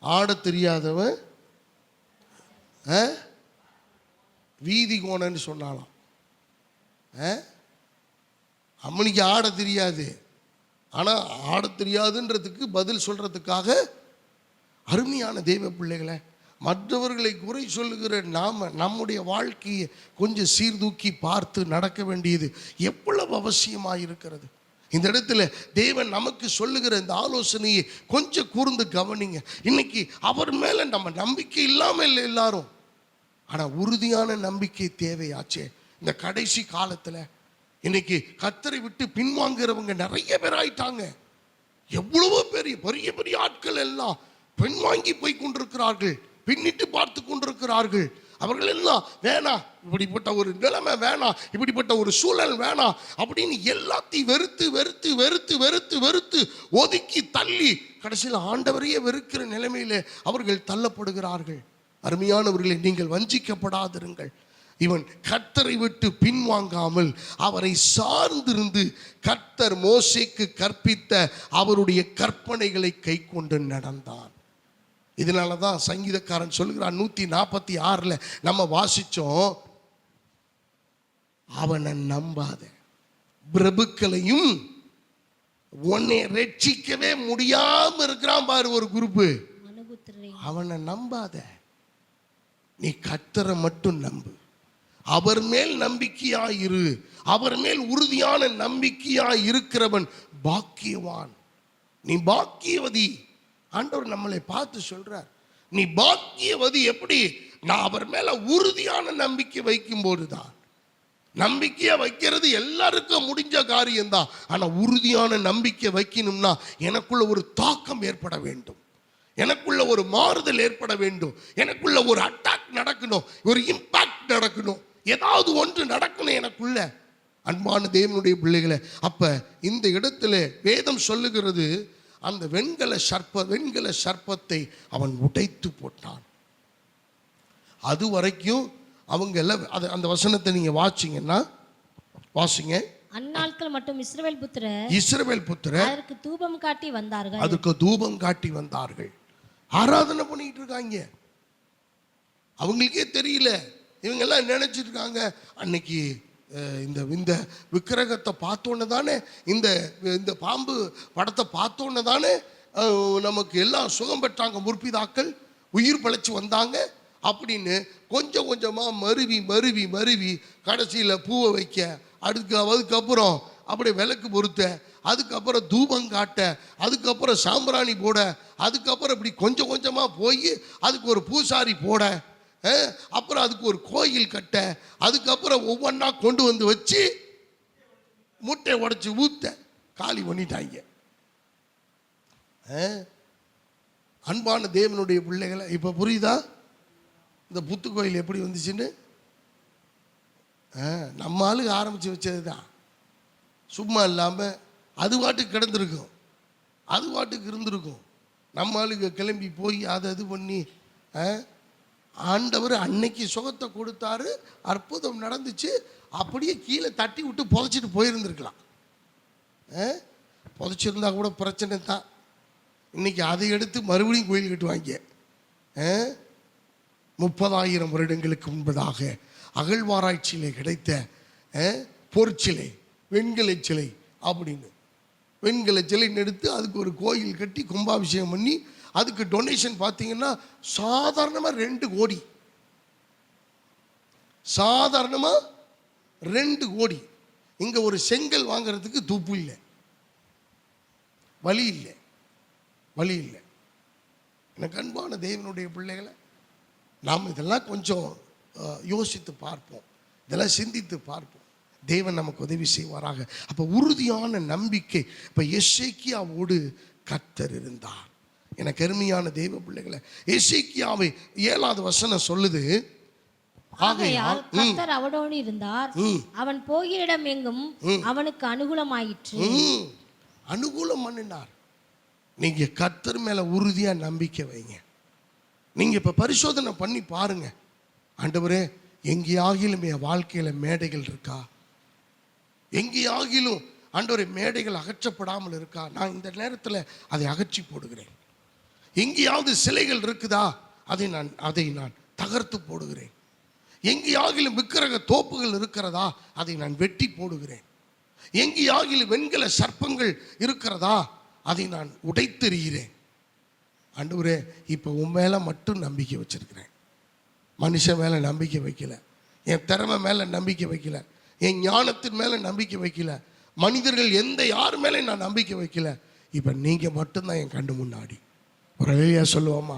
Speaker 1: ஆட தெரியாதவன் வீதி கோணன்னு சொன்னாலாம். அம்மனிக்கு ஆட தெரியாது, ஆனால் ஆட தெரியாதுன்றதுக்கு பதில் சொல்றதுக்காக அருமையான தெய்வ பிள்ளைகளை, மற்றவர்களை குறை சொல்லுகிற நம்முடைய வாழ்க்கையை கொஞ்சம் சீர்தூக்கி பார்த்து நடக்க வேண்டியது எவ்வளவு அவசியமாக இருக்கிறது. இந்த இடத்துல தேவன் நமக்கு சொல்லுகிற இந்த ஆலோசனையை கொஞ்சம் கூர்ந்து கவனிங்க. இன்னைக்கு அவர் மேல நம்ம நம்பிக்கை இல்லாமல் இல்லை எல்லாரும், ஆனால் உறுதியான நம்பிக்கை தேவையாச்சே. இந்த கடைசி காலத்தில் இன்னைக்கு கர்த்தரை விட்டு பின்வாங்குறவங்க நிறைய பேர் ஆயிட்டாங்க. எவ்வளவோ பெரிய பெரிய பெரிய ஆட்கள் எல்லாம் பின்வாங்கி போய் கொண்டிருக்கிறார்கள், பின்னிட்டு பார்த்து கொண்டிருக்கிறார்கள். அவர்கள் எல்லாம் வேணாம், இப்படிப்பட்ட ஒரு நிலைமை வேணாம், இப்படிப்பட்ட ஒரு சூழல் வேணாம் அப்படின்னு எல்லாத்தையும் வெறுத்து வெறுத்து வெறுத்து வெறுத்து வெறுத்து ஒதுக்கி தள்ளி கடைசியில் ஆண்டவரையே வெறுக்கிற நிலைமையிலே அவர்கள் தள்ளப்படுகிறார்கள். அருமையானவர்களை, நீங்கள் வஞ்சிக்கப்படாதிருங்கள். இவன் கர்த்தரை விட்டு பின்வாங்காமல் அவரை சார்ந்திருந்து கர்த்தர் மோசேக்கு கற்பித்த அவருடைய கற்பனைகளை கை கொண்டு நடந்தான். இதனால தான் சங்கீதக்காரன் சொல்கிறான், 146 நம்ம வாசிச்சோம், அவனை நம்பாத, பிரபுக்களையும் உன்னை ரட்சிக்கவே முடியாம இருக்கிறான் பாரு ஒரு குரூப்பு, அவனை நம்பாத. நீ கர்த்தரை மட்டும் நம்பு, அவர் மேல் நம்பிக்கையாயிரு. அவர் மேல் உறுதியான நம்பிக்கையாய் இருக்கிறவன் பாக்கியவான். நீ பாக்கியவதி. ஆண்டவர் நம்மளை பார்த்து சொல்றார், நீ பாக்கியவதி. எப்படி? நான் அவர் மேல உறுதியான நம்பிக்கை வைக்கும் போதுதான். நம்பிக்கையை வைக்கிறது எல்லாருக்கும் முடிஞ்ச காரியம்தான். ஆனா உறுதியான நம்பிக்கை வைக்கணும்னா எனக்குள்ள ஒரு தாக்கம் ஏற்பட வேண்டும், எனக்குள்ள ஒரு மாறுதல் ஏற்பட வேண்டும், எனக்குள்ள ஒரு அட்டாக் நடக்கணும், ஒரு இம்பாக்ட் நடக்கணும், ஏதாவது ஒன்று நடக்கணும் எனக்குள்ள. அன்பான தேவனுடைய பிள்ளைகளை, அப்ப இந்த இடத்துல வேதம் சொல்லுகிறது, அந்த வெண்கல சர்ப்பத்தை அவன் உடைத்து போட்டான். அது வரைக்கும் அவங்க எல்லாம் அந்த வசனத்தை நீங்க வாசிங்க.
Speaker 2: அந்நாட்கள் மட்டும்
Speaker 1: இஸ்ரவேல் புத்திரர்
Speaker 2: அதற்கு தூபம் காட்டி வந்தார்கள். ஆராதனை பண்ணிட்டு இருக்காங்க.
Speaker 1: அவங்களுக்கே தெரியல. இவங்க எல்லாம் நினைச்சிட்டு இருக்காங்க, அன்னைக்கு இந்த விக்கிரகத்தை பார்த்தோன்னு தானே, இந்த பாம்பு படத்தை பார்த்தோன்னு தானே நமக்கு எல்லாம் சுகம் பெற்றாங்க, முற்பிதாக்கள் உயிர் பிழைச்சி வந்தாங்க அப்படின்னு கொஞ்சம் கொஞ்சமாக மருவி கடைசியில் பூவை வைக்க, அதுக்கப்புறம் அப்படியே விளக்கு பொருத்த, அதுக்கப்புறம் தூபம் காட்ட, அதுக்கப்புறம் சாம்பிராணி போட, அதுக்கப்புறம் இப்படி கொஞ்சம் கொஞ்சமாக போய் அதுக்கு ஒரு பூசாரி போட, அப்புறம் அதுக்கு ஒரு கோயில் கட்ட, அதுக்கப்புறம் ஒவ்வொன்றா கொண்டு வந்து வச்சு முட்டை உடைச்சி ஊத்த காலி பண்ணிட்டாங்க. அன்பான தேவனுடைய பிள்ளைகளை, இப்போ புரியுதா இந்த புத்து கோயில் எப்படி வந்துச்சுன்னு? நம்ம ஆளுக்கு ஆரம்பித்து வச்சது தான். சும்மா இல்லாமல் அது வாட்டுக்கு கிடந்திருக்கும், அது வாட்டுக்கு இருந்திருக்கும். நம்ம ஆளுக்கு கிளம்பி போய் அதை இது பண்ணி, ஆண்டவர் அன்னைக்கு சுகத்தை கொடுத்தாரு, அற்புதம் நடந்துச்சு, அப்படியே கீழே தட்டி விட்டு புதைச்சிட்டு போயிருந்துருக்கலாம். புதைச்சிருந்தா கூட பிரச்சனை தான். இன்னைக்கு அதை எடுத்து மறுபடியும் கோயில் கட்டுவாங்க. 30,000 வருடங்களுக்கு முன்பதாக அகழ்வாராய்ச்சியிலே கிடைத்த பொற்சிலை, வெண்கல சிலை அப்படின்னு வெண்கல சிலை எடுத்து அதுக்கு ஒரு கோயில் கட்டி கும்பாபிஷேகம் பண்ணி அதுக்கு டொனேஷன் பார்த்தீங்கன்னா சாதாரணமாக 2 கோடி. சாதாரணமாக 2 கோடி. இங்கே ஒரு செங்கல் வாங்கிறதுக்கு துப்பு இல்லை, வழி இல்லை. எனக்கு அன்பான தேவனுடைய பிள்ளைகளை, நாம் இதெல்லாம் கொஞ்சம் யோசித்து பார்ப்போம், இதெல்லாம் சிந்தித்து பார்ப்போம். தேவன் நமக்கு உதவி செய்வாராக. அப்போ உறுதியான நம்பிக்கை. இப்போ எசேக்கியாவோடு கர்த்தர் இருந்தார். எனக்கு அருமையான தேவ பிள்ளைகளை, எசேக்கியாவை 7வது வசனம் சொல்லுது,
Speaker 2: ஆகையால் கர்த்தர் அவனோடு இருந்தார், அவன் போகிற இடம் எங்கும் அவனுக்கு அனுகூலமாயிற்று.
Speaker 1: அனுகூலம் பண்ணினார். நீங்க கர்த்தர் மேல உறுதியா நம்பிக்கை வைங்க. நீங்க இப்ப பரிசோதனை பண்ணி பாருங்க, ஆண்டவரே எங்கேயாகிலும் என் வாழ்க்கையில மேடைகள் இருக்கா, எங்கேயாகிலும் ஆண்டவரே மேடைகள் அகற்றப்படாமல் இருக்கா, நான் இந்த நேரத்தில் அதை அகற்றி போடுகிறேன். எங்கேயாவது சிலைகள் இருக்குதா, அதை நான் தகர்த்து போடுகிறேன். எங்கேயாகிலும் விக்கிரக தோப்புகள் இருக்கிறதா, அதை நான் வெட்டி போடுகிறேன். எங்கேயாகிலும் வெண்கல சர்ப்பங்கள் இருக்கிறதா, அதை நான் உடைத்தெறிகிறேன். ஆண்டவரே இப்போ உன் மேலே மட்டும் நம்பிக்கை வச்சிருக்கிறேன். மனுஷன் மேலே நம்பிக்கை வைக்கல, என் திறமை மேலே நம்பிக்கை வைக்கல, என் ஞானத்தின் மேலே நம்பிக்கை வைக்கல, மனிதர்கள் யார் மேலே நான் நம்பிக்கை வைக்கல. இப்போ நீங்கள் மட்டும்தான் என் கண்ணு முன்னாடி. ஒரு அலையா சொல்லுவோமா,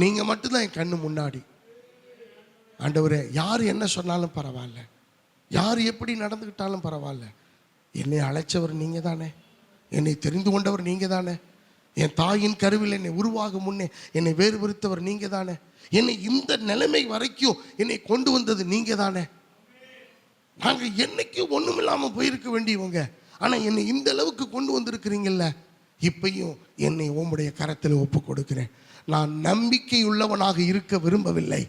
Speaker 1: நீங்கள் மட்டும்தான் என் கண்ணு முன்னாடி. ஆண்டவரே யார் என்ன சொன்னாலும் பரவாயில்ல, யார் எப்படி நடந்துக்கிட்டாலும் பரவாயில்ல, என்னை அழைச்சவர் நீங்கள் தானே, என்னை தெரிந்து கொண்டவர் நீங்கள் தானே, என் தாயின் கருவில் என்னை உருவாகும் முன்னே என்னை வேறுபடுத்தவர் நீங்கள் தானே, என்னை இந்த நிலைமை வரைக்கும் என்னை கொண்டு வந்தது நீங்கள் தானே. நாங்கள் என்னைக்கும் ஒன்றும் இல்லாமல் போயிருக்க வேண்டியவங்க, ஆனால் என்னை இந்த அளவுக்கு கொண்டு வந்திருக்கிறீங்கல்ல, இப்பையும் என்னை உம்முடைய கரத்தில் ஒப்பு கொடுக்கிறேன். நான் நம்பிக்கை உள்ளவனாக இருக்க விரும்பவில்லை,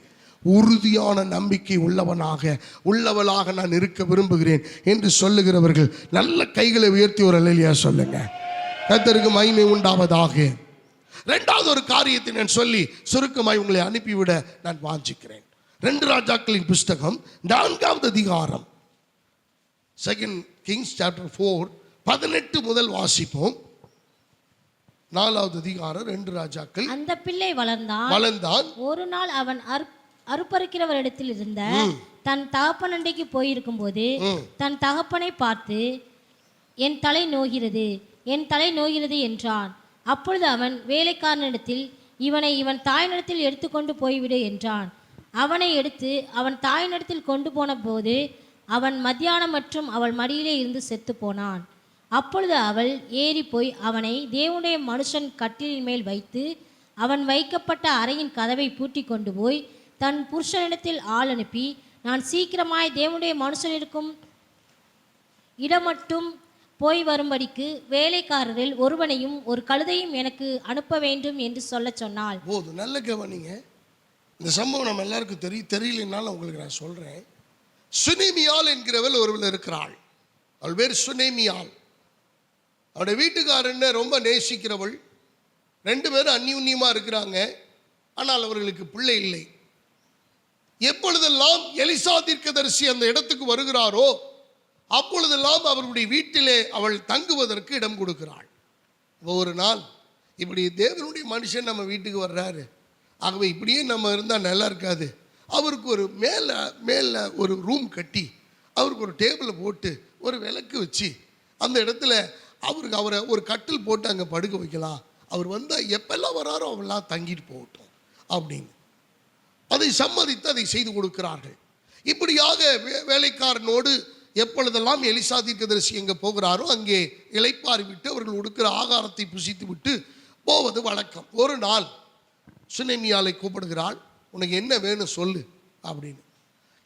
Speaker 1: உறுதியான நம்பிக்கை உள்ளவளாக நான் இருக்க விரும்புகிறேன் என்று சொல்லுகிறவர்கள் நல்ல கைகளை உயர்த்தி ஒரு அல்லேலூயா சொல்லுங்க. கர்த்தருக்கு மகிமை உண்டாவதாக. 2வது ஒரு காரியத்தை நான் சொல்லி சுருக்கமாய் உங்களை அனுப்பிவிட நான் வாஞ்சிக்கிறேன். 2 ராஜாக்களின் புஸ்தகம் 4வது அதிகாரம், 2 Kings chapter 4 18 முதல் வாசிப்போம். 4வது அதிகாரம் 2 ராஜாக்கள்.
Speaker 2: அந்த பிள்ளை வளர்ந்தான்.
Speaker 1: ஒரு நாள்
Speaker 2: அவன் அறுப்பறுக்கிறவரிடத்தில் இருந்த தன் தகப்பன் அண்டைக்கு போயிருக்கும் போது தன் தகப்பனை பார்த்து, என் தலை நோகிறது, என் தலை நோகிறது என்றான். அப்பொழுது அவன் வேலைக்காரனிடத்தில், இவனை இவன் தாயினிடத்தில் எடுத்துக்கொண்டு போய்விடு என்றான். அவனை எடுத்து அவன் தாயினிடத்தில் கொண்டு போன போது அவன் மத்தியானம் மற்றும் அவள் மடியிலே இருந்து செத்து போனான். அப்பொழுது அவள் ஏறி போய் அவனை தேவனுடைய மனுஷன் கட்டிலின் மேல் வைத்து அவன் வைக்கப்பட்ட அறையின் கதவை பூட்டி கொண்டு போய் தன் புருஷனிடத்தில் ஆள் அனுப்பி, நான் சீக்கிரமாய் தேவனுடைய மனுஷன் இருக்கும் இடம் மட்டும் போய் வரும்படிக்கு வேலைக்காரரில் ஒருவனையும் ஒரு கழுதையும் எனக்கு அனுப்ப வேண்டும் என்று சொல்ல சொன்னாள்.
Speaker 1: போதும், நல்ல கவனிங்க. இந்த சம்பவம் நம்ம எல்லாருக்கும் தெரியலனாலும் உங்களுக்கு நான் சொல்றேன். சுனேமியால் என்கிறவள் ஒருவள் இருக்கிறாள். அவள் பேர் சுனேமியால். அவருடைய வீட்டுக்காரன்னு ரொம்ப நேசிக்கிறவள். 2 பேரும் அந்யூன்யமா இருக்கிறாங்க. ஆனால் அவர்களுக்கு பிள்ளை இல்லை. எப்பொழுதெல்லாம் எலிசா தீர்க்கதரிசி அந்த இடத்துக்கு வருகிறாரோ அப்பொழுதெல்லாம் அவருடைய வீட்டிலே அவள் தங்குவதற்கு இடம் கொடுக்கிறாள். ஒரு நாள் இப்படி தேவனுடைய மனுஷன் நம்ம வீட்டுக்கு வர்றாரு, ஆகவே இப்படியே நம்ம இருந்தால் நல்லா இருக்காது. அவருக்கு ஒரு மேலே ஒரு ரூம் கட்டி அவருக்கு ஒரு டேபிளை போட்டு ஒரு விளக்கு வச்சு அந்த இடத்துல அவரை ஒரு கட்டில் போட்டு அங்கே படுக்க வைக்கலாம். அவர் வந்தால் எப்பெல்லாம் வராரோ அவெல்லாம் தங்கிட்டு போகட்டும் அப்படின்னு அதை சம்மதித்து அதை செய்து கொடுக்கிறார்கள். இப்படியாக வேலைக்காரனோடு எப்பொழுதெல்லாம் எலிசா தீர்க்கதரிசி எங்கே போகிறாரோ அங்கே இளைப்பாரி விட்டு அவர்கள் கொடுக்கிற ஆகாரத்தை புசித்து விட்டு போவது வழக்கம். ஒரு நாள் சுனேமியாலை கூப்பிடுகிறாள். உனக்கு என்ன வேணும் சொல்லு அப்படின்னு.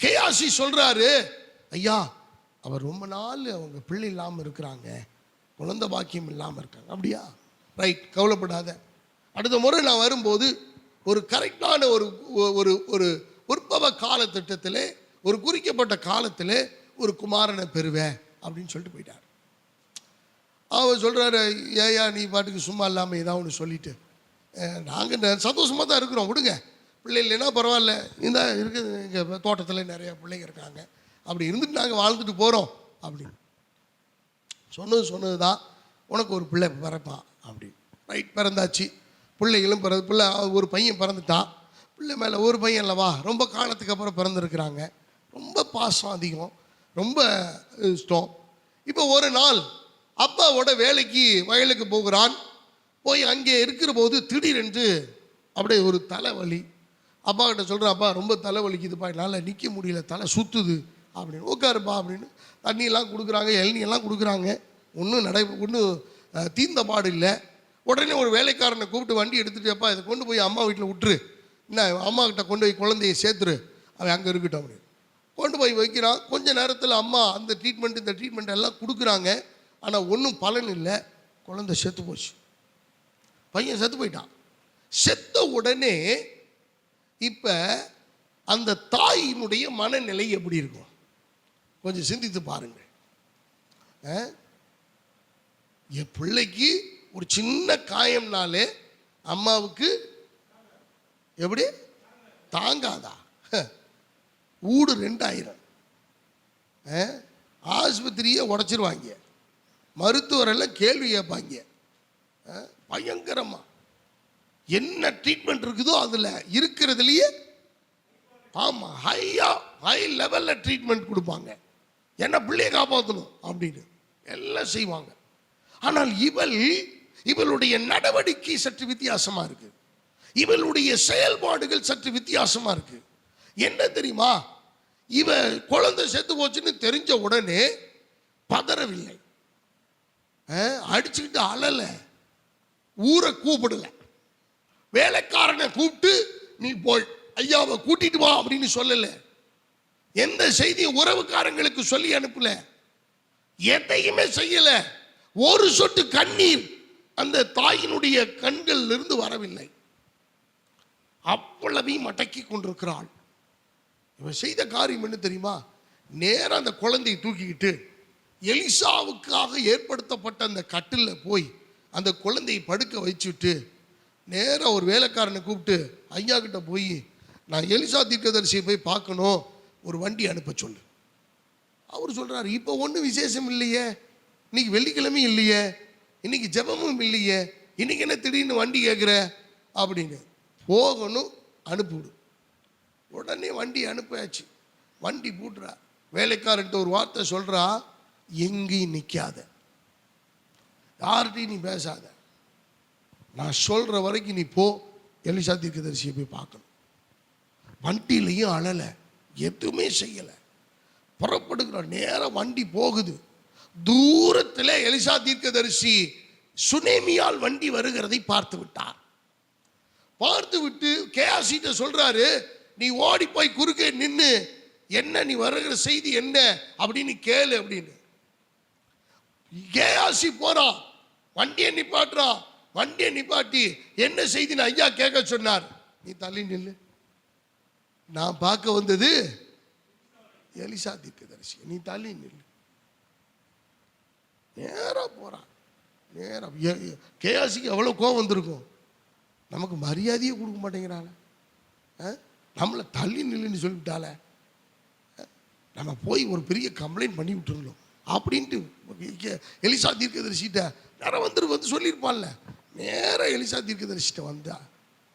Speaker 1: கேயாசி சொல்றாரு, ஐயா அவர் ரொம்ப நாள் அவங்க பிள்ளை இல்லாமல் இருக்கிறாங்க, குழந்தை பாக்கியம் இல்லாமல் இருக்காங்க. அப்படியா, ரைட், கவலைப்படாத. அடுத்த முறை நான் வரும்போது ஒரு கரெக்டான ஒரு ஒரு ஒரு உற்பவ காலத்திட்டத்தில் ஒரு குறிக்கப்பட்ட காலத்தில் ஒரு குமாரனை பெறுவேன் அப்படின்னு சொல்லிட்டு போயிட்டார். அவர் சொல்கிறாரு, ஏயா நீ பாட்டுக்கு சும்மா இல்லாமல் ஏதாவது ஒன்று சொல்லிட்டு, நாங்கள் சந்தோஷமாக தான் இருக்கிறோம், விடுங்க, பிள்ளை இல்லைன்னா பரவாயில்ல, இந்த இருக்குது எங்கள் தோட்டத்தில் நிறையா பிள்ளைங்க இருக்காங்க, அப்படி இருந்துட்டு நாங்கள் வாழ்ந்துட்டு போகிறோம் அப்படின்னு சொன்னது தான். உனக்கு ஒரு பிள்ளை பிறப்பான் அப்படின்னு. ரைட், பிறந்தாச்சு. பிள்ளைகளும் பிள்ளை ஒரு பையன் பிறந்துட்டான். பிள்ளை மேலே ஒரு பையன் இல்லவா, ரொம்ப காலத்துக்கு அப்புறம் பிறந்திருக்கிறாங்க. ரொம்ப பாசம் அதிகம், ரொம்ப இஷ்டம். இப்போ ஒரு நாள் அப்பாவோட வேலைக்கு வயலுக்கு போகிறான். போய் அங்கே இருக்கிற போது திடீரென்று அப்படியே ஒரு தலைவலி. அப்பா கிட்ட சொல்கிறேன், அப்பா ரொம்ப தலைவலிக்குதுப்பா, என்னால் நிற்க முடியல, தலை சுற்றுது அப்படின்னு. உட்காருப்பா அப்படின்னு தண்ணியெல்லாம் கொடுக்குறாங்க, இளநியெல்லாம் கொடுக்குறாங்க. ஒன்றும் தீர்ந்த பாடு இல்லை. உடனே ஒரு வேலைக்காரனை கூப்பிட்டு வண்டி எடுத்துகிட்டு, அப்பா இதை கொண்டு போய் அம்மா வீட்டில் விட்டுரு, என்ன அம்மா கிட்ட கொண்டு போய் குழந்தைய சேர்த்துரு, அவன் அங்கே இருக்கட்டும் அப்படின்னு கொண்டு போய் வைக்கிறான். கொஞ்ச நேரத்தில் அம்மா அந்த ட்ரீட்மெண்ட் இந்த ட்ரீட்மெண்ட் எல்லாம் கொடுக்குறாங்க. ஆனால் ஒன்றும் பலன் இல்லை. குழந்தை செத்து போச்சு. பையன் செத்து போயிட்டான். செத்த உடனே இப்போ அந்த தாயினுடைய மனநிலை எப்படி இருக்கும் கொஞ்சம் சிந்தித்து பாருங்க. என் பிள்ளைக்கு ஒரு சின்ன காயம்னாலே அம்மாவுக்கு எப்படி தாங்காதா? ஊடு 2000, ஆஸ்பத்திரியை உடைச்சிருவாங்க, மருத்துவரெல்லாம் கேள்வி கேட்பாங்க பயங்கரமா. என்ன ட்ரீட்மெண்ட் இருக்குதோ அதில் இருக்கிறதுலையே ஆமாம் ஹை லெவலில் ட்ரீட்மெண்ட் கொடுப்பாங்க. என்ன பிள்ளையை காப்பாற்றணும் அப்படின்னு எல்லாம் செய்வாங்க. ஆனால் இவளுடைய நடவடிக்கை சற்று வித்தியாசமாக இருக்கு. இவளுடைய செயல்பாடுகள் சற்று வித்தியாசமாக இருக்கு. என்ன தெரியுமா, இவ குழந்தை செத்து போச்சுன்னு தெரிஞ்ச உடனே பதறவில்லை, அடிச்சுக்கிட்டு அழலை, ஊரை கூப்பிடல, வேலைக்காரனை கூப்பிட்டு நீ போய் ஐயாவை கூட்டிட்டு வா அப்படின்னு சொல்லல, எந்த செய்தியும் உறவுக்காரங்களுக்கு சொல்லி அனுப்பல, எதையுமே செய்யல. ஒரு சொட்டு கண்ணீர் அந்த தாயினுடைய கண்கள் இருந்து வரவில்லை. அவ்வளவையும் அடக்கி கொண்டிருக்கிறாள். இவன் செய்த காரியம் என்ன தெரியுமா, நேரம் அந்த குழந்தையை தூக்கிக்கிட்டு எலிசாவுக்காக ஏற்படுத்தப்பட்ட அந்த கட்டில் போய் அந்த குழந்தையை படுக்க வச்சுட்டு நேராக ஒரு வேலைக்காரனை கூப்பிட்டு, ஐயா கிட்ட போய் நான் எலிசா தீர்க்கதரிசியை போய் பார்க்கணும், ஒரு வண்டி அனுப்ப சொல்லு. அவர் சொல்றாரு, இப்போ ஒன்றும் விசேஷம் இல்லையே, இன்னைக்கு வெள்ளிக்கிழமை இல்லையே, இன்னைக்கு ஜெபமும் இல்லையே, இன்னைக்கு என்ன திடீர்னு வண்டி கேட்குற அப்படின்னு. போகணும், அனுப்பிவிடு. உடனே வண்டி அனுப்பியாச்சு. வண்டி பூட்டுறா. வேலைக்காரன்ட்டு ஒரு வார்த்தை சொல்றா, எங்கேயும் நிற்காத, யார்கிட்டையும் நீ பேசாத, நான் சொல்ற வரைக்கும் நீ போ, எலிசா தீர்க்கதரிசியை போய் பார்க்கணும். வண்டியிலையும் அழலை, எதுவுமே செய்யலை. புறப்படுகிற நேரம் வண்டி போகுது. தூரத்தில் எலிசா தீர்க்கதரிசி சுனேமியால் வண்டி வருகிறதை பார்த்து விட்டார். பார்த்து விட்டு கேயாசிட்ட சொல்றாரு, நீ ஓடி போய் குறுக்கே நின்று என்ன நீ வருகிற செய்தி என்ன அப்படின்னு கேளு அப்படின்னு. கேயாசி போறான், வண்டியை நிப்பாட்டுறான். வண்டியை நிப்பாட்டி என்ன செய்தின்னு ஐயா கேட்க சொன்னார். நீ தள்ளி நில்லு, நான் பார்க்க வந்தது எலிசா தீர்க்கதரிசி, நீ தள்ளி நில்லு. நேரா போறான். நேரா கேயாசிக்கு எவ்வளவு கோவம் வந்திருக்கும். நமக்கு மரியாதையே கொடுக்க மாட்டேங்கிறாள், நம்மளை தள்ளி நில்லுன்னு சொல்லிவிட்டால, நம்ம போய் ஒரு பெரிய கம்ப்ளைண்ட் பண்ணி விட்டுருந்தோம் அப்படின்ட்டு எலிசா தீர்க்கதரிசிட்ட நேரம் வந்து சொல்லியிருப்பான்ல. நேராக எலிசா தீர்க்கதரிசிட்ட வந்தா.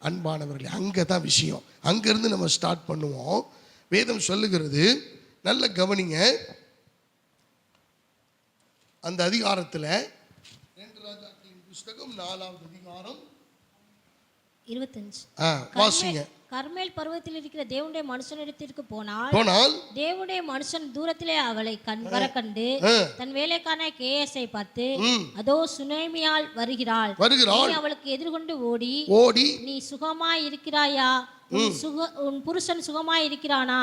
Speaker 1: அன்பானவர்களே, அங்கே தான் விஷயம். அங்கேருந்து நம்ம ஸ்டார்ட் பண்ணுவோம். வேதம் சொல்லுகிறது, நல்ல கவனிங்க. அந்த அதிகாரத்தில் 2 ராஜாக்களின் புஸ்தகம் 4வது அதிகாரம்
Speaker 2: 25
Speaker 1: வாசிங்க.
Speaker 2: கர்மேல் பர்வதத்தில் இருக்கிற தேவனுடைய மனுஷனிடத்திற்கு போனால் தேவனுடைய மனுஷன் தூரத்திலே அவளை வர கண்டு தன் வேலைக்கான கேஎஸ்ஐ பார்த்து, அதோ சுனேமியால் வருகிறாள், அவளுக்கு எதிர்கொண்டு ஓடி நீ சுகமாய் இருக்கிறாயா, உன் புருஷன் சுகமாய் இருக்கிறானா,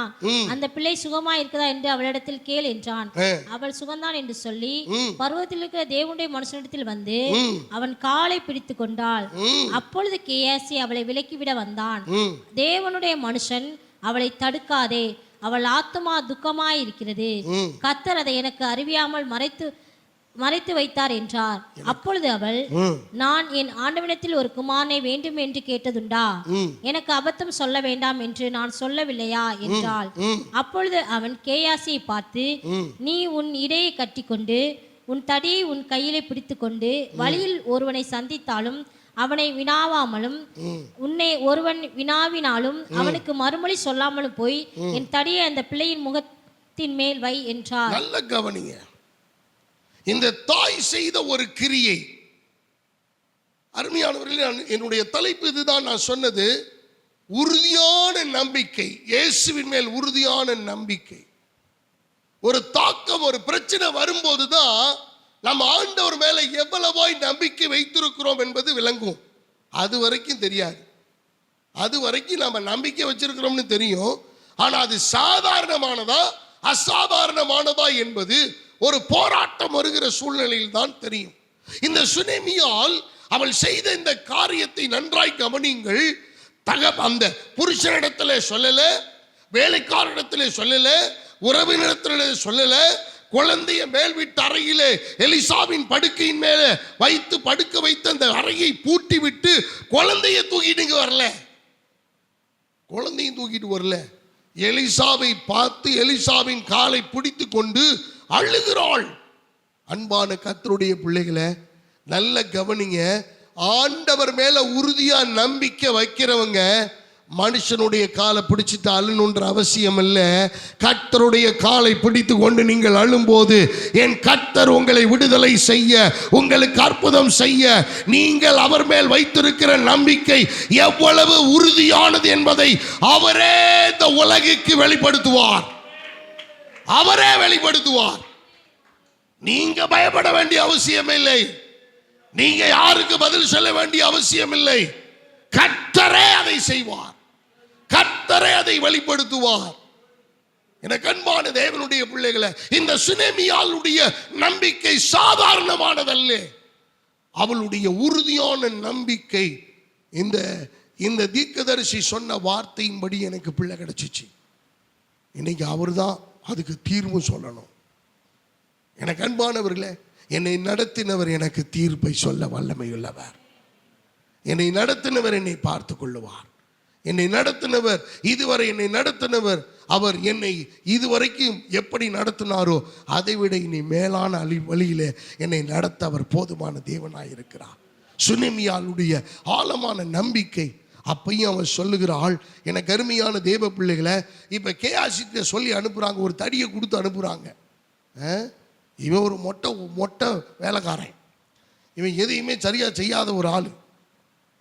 Speaker 2: அந்த பிள்ளை சுகமாய் இருக்கிறதா என்று அவளிடத்தில் கேள் என்றான். அவள் சுகந்தான் என்று சொல்லி பர்வதத்தில் இருக்கிற தேவனுடைய மனுஷனிடத்தில் வந்து அவன் காலை பிடித்து கொண்டாள். அப்பொழுது கேயாசி அவளை விலக்கிவிட வந்தான். தேவனுடைய மனுஷன் அவளை தடுக்காதே, அவள் ஆத்துமா துக்கமாய் இருக்கிறது, கர்த்தர் அதை எனக்கு அறிவியாமல் மறைத்து வைத்தார் என்றார். அப்பொழுது அவள், நான் என் ஆண்டவனிடத்தில் ஒரு குமாரனை வேண்டும் என்று கேட்டதுண்டா, எனக்கு அபத்தம் சொல்ல வேண்டாம் என்று நான் சொல்லவில்லையா என்றாள். அப்பொழுது அவன் கேயாசியை பார்த்து, நீ உன் இடையை கட்டிக்கொண்டு உன் தடியை உன் கையிலே பிடித்து கொண்டு வழியில் ஒருவனை சந்தித்தாலும் அவனை வினாவாமலும் உன்னை ஒருவன் வினாவினாலும் அவனுக்கு மறுமொழி சொல்லாமலும் போய் என் தடியை அந்த பிள்ளையின் முகத்தின் மேல் வை என்றார்.
Speaker 1: நல்ல கவனிங்க. இந்த தாய் செய்த ஒரு கிரியை, அருமையானவர்களே, என்னுடைய தலைப்பு இதுதான். நான் சொன்னது உறுதியான நம்பிக்கை, இயேசுவின் மேல் உறுதியான நம்பிக்கை. ஒரு தாக்கம், ஒரு பிரச்சனை வரும்போதுதான் நம்ம ஆண்டவர் மேல எவ்வளவாய் நம்பிக்கை வைத்திருக்கிறோம் என்பது விளங்கும். அது வரைக்கும் தெரியாது. அது வரைக்கும் நம்ம நம்பிக்கை வச்சிருக்கிறோம்னு தெரியும். ஆனா அது சாதாரணமானதா அசாதாரணமானதா என்பது ஒரு போராட்டம் வருகிற சூழ்நிலையில் தான் தெரியும். இந்த சுனேமியால் அவள் செய்த இந்த காரியத்தை நன்றாய் கவனிங்கள். அந்த புருஷனிடத்திலே சொல்லல, வேலைக்காரனிடத்திலே சொல்லல, உறவினரிடத்திலே சொல்லல, குழந்தைய மேல் வீட்டு அறையிலே எலிசாவின் படுக்கையின் மேலே வைத்து படுக்க வைத்து அந்த அறையை பூட்டி விட்டு குழந்தைய தூக்கிட்டு வரல. குழந்தையும் தூக்கிட்டு வரல. எலிசாவை பார்த்து எலிசாவின் காலை பிடித்து கொண்டு அழுகிறாள். அன்பான கர்த்தருடைய பிள்ளைகளை நல்ல கவனிங்க. ஆண்டவர் மேல உறுதியா நம்பிக்கை வைக்கிறவங்க மனுஷனுடைய காலை பிடிச்சிட்டு அழுணுன்ற அவசியம் இல்லை. கர்த்தருடைய காலை பிடித்து கொண்டு நீங்கள் அழும்போது என் கர்த்தர் உங்களை விடுதலை செய்ய, உங்களுக்கு அற்புதம் செய்ய, நீங்கள் அவர் மேல் வைத்திருக்கிற நம்பிக்கை எவ்வளவு உறுதியானது என்பதை அவரே இந்த உலகுக்கு வெளிப்படுத்துவார். அவரே வெளிப்படுத்துவார். நீங்க பயப்பட வேண்டிய அவசியம் இல்லை. நீங்க யாருக்கு பதில் சொல்ல வேண்டிய அவசியம் இல்லை. கர்த்தரே அதை செய்வார். கர்த்தரே அதை வெளிப்படுத்துவார். எனக்கு அன்பான தேவனுடைய பிள்ளைகளை, இந்த சுனேமியாளுடைய நம்பிக்கை சாதாரணமானதல்ல. அவளுடைய உறுதியான நம்பிக்கை இந்த தீர்க்கதரிசி சொன்ன வார்த்தையின்படி எனக்கு பிள்ளை கிடைச்சிச்சு. இன்னைக்கு அவர் தான் அதுக்கு தீர்வு சொல்லணும். எனக்கு அன்பானவர்களே, என்னை நடத்தினவர் எனக்கு தீர்ப்பை சொல்ல வல்லமையுள்ளவர். என்னை நடத்தினவர் என்னை பார்த்து கொள்ளுவார். என்னை நடத்தினவர், இதுவரை என்னை நடத்தினவர், அவர் என்னை இதுவரைக்கும் எப்படி நடத்தினாரோ அதை விட இனி மேலான வழியிலே என்னை நடத்த அவர் போதுமான தேவனாய் இருக்கிறார். சுனேமியாளுடைய ஆழமான நம்பிக்கை அப்பையும் அவன் சொல்லுகிறாள், எனக்கு அருமையான தேவ பிள்ளைகளை, இப்போ கேஆசிட்ட சொல்லி அனுப்புகிறாங்க, ஒரு தடியை கொடுத்து அனுப்புகிறாங்க. இவன் ஒரு மொட்டை வேலைக்காரன், இவன் எதையுமே சரியாக செய்யாத ஒரு ஆள்.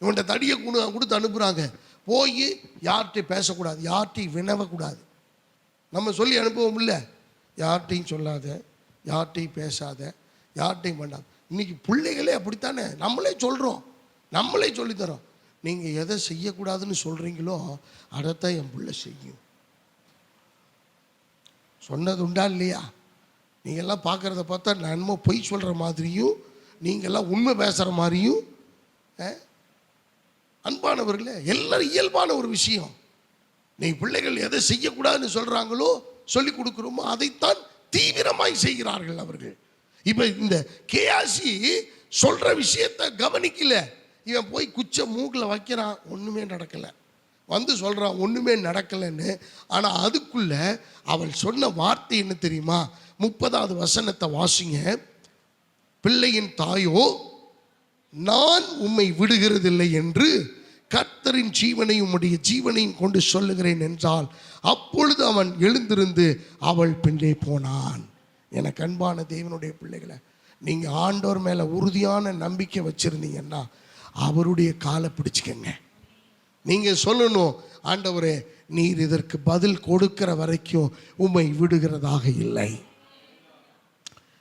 Speaker 1: இவன்கிட்ட தடியை கொடுத்து அனுப்புகிறாங்க, போய் யார்கிட்டையும் பேசக்கூடாது, யார்கிட்டையும் வினவக்கூடாது. நம்ம சொல்லி அனுப்புவோம் இல்லை, யார்கிட்டையும் சொல்லாத, யார்கிட்டையும் பேசாத, யார்கிட்டையும் பண்ணாத. இன்னைக்கு பிள்ளைகளே அப்படித்தானே, நம்மளே சொல்கிறோம், நம்மளே சொல்லித்தரோம். நீங்கள் எதை செய்யக்கூடாதுன்னு சொல்கிறீங்களோ அதைத்தான் என் பிள்ளை செய்யும். சொன்னது உண்டா இல்லையா? நீங்கள்லாம் பார்க்குறத பார்த்தா நன்மை பொய் சொல்கிற மாதிரியும் நீங்கள்லாம் உண்மை பேசுகிற மாதிரியும். அன்பானவர்களே, எல்லாரும் இயல்பான ஒரு விஷயம். நீ பிள்ளைகள் எதை செய்யக்கூடாதுன்னு சொல்கிறாங்களோ சொல்லி கொடுக்குறோமோ அதைத்தான் தீவிரமாய் செய்கிறார்கள் அவர்கள். இப்போ இந்த கேஆசி சொல்கிற விஷயத்தை கவனிக்கல, இவன் போய் குச்ச மூக்கில் வைக்கிறான், ஒன்றுமே நடக்கலை. வந்து சொல்கிறான் ஒன்றுமே நடக்கலைன்னு. ஆனால் அதுக்குள்ள அவள் சொன்ன வார்த்தை என்ன தெரியுமா? 30வது வசனத்தை வாசிங்க. பிள்ளையின் தாயோ, நான் உம்மை விடுகிறதில்லை என்று கர்த்தரின் ஜீவனையும் உம்முடைய ஜீவனையும் கொண்டு சொல்லுகிறேன் என்றால், அப்பொழுது அவன் எழுந்திருந்து அவள் பின்னே போனான். எனக்கு அன்பான தேவனுடைய பிள்ளைகளை, நீங்கள் ஆண்டவர் மேலே உறுதியான நம்பிக்கை வச்சுருந்தீங்கன்னா அவருடைய காலை பிடிச்சிக்கங்க. நீங்கள் சொல்லணும், ஆண்டவரே நீர் இதற்கு பதில் கொடுக்கிற வரைக்கும் உம்மை விடுகிறதாக இல்லை.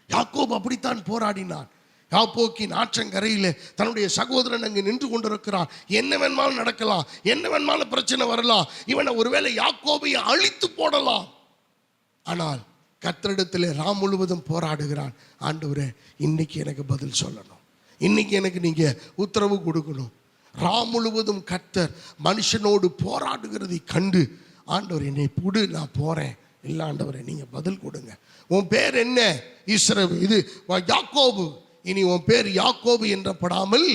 Speaker 1: யாக்கோபு அப்படித்தான் போராடினான். யாப்போக்கின் ஆற்றங்கரையில் தன்னுடைய சகோதரன் அங்கு நின்று கொண்டிருக்கிறான். என்ன வேணுமாலும் நடக்கலாம், என்ன வேணுமாலும் பிரச்சனை வரலாம், இவனை ஒருவேளை யாக்கோபையை அழித்து போடலாம். ஆனால் கர்த்தரிடத்தில் ராம் முழுவதும் போராடுகிறான். ஆண்டவரே இன்னைக்கு எனக்கு பதில் சொல்லணும், இன்னைக்கு எனக்கு நீங்க உத்தரவு கொடுக்கணும். ராம் முழுவதும் கர்த்தர் மனுஷனோடு போராடுகிறதை கண்டு, ஆண்டவர் என்னை புடு, நான் போறேன். இல்லை ஆண்டவரே நீங்க பதில் கொடுங்க. உன் பேர் என்ன? இது யாக்கோபு, இனி உன் பேர் யாக்கோபு என்றப்படாமல்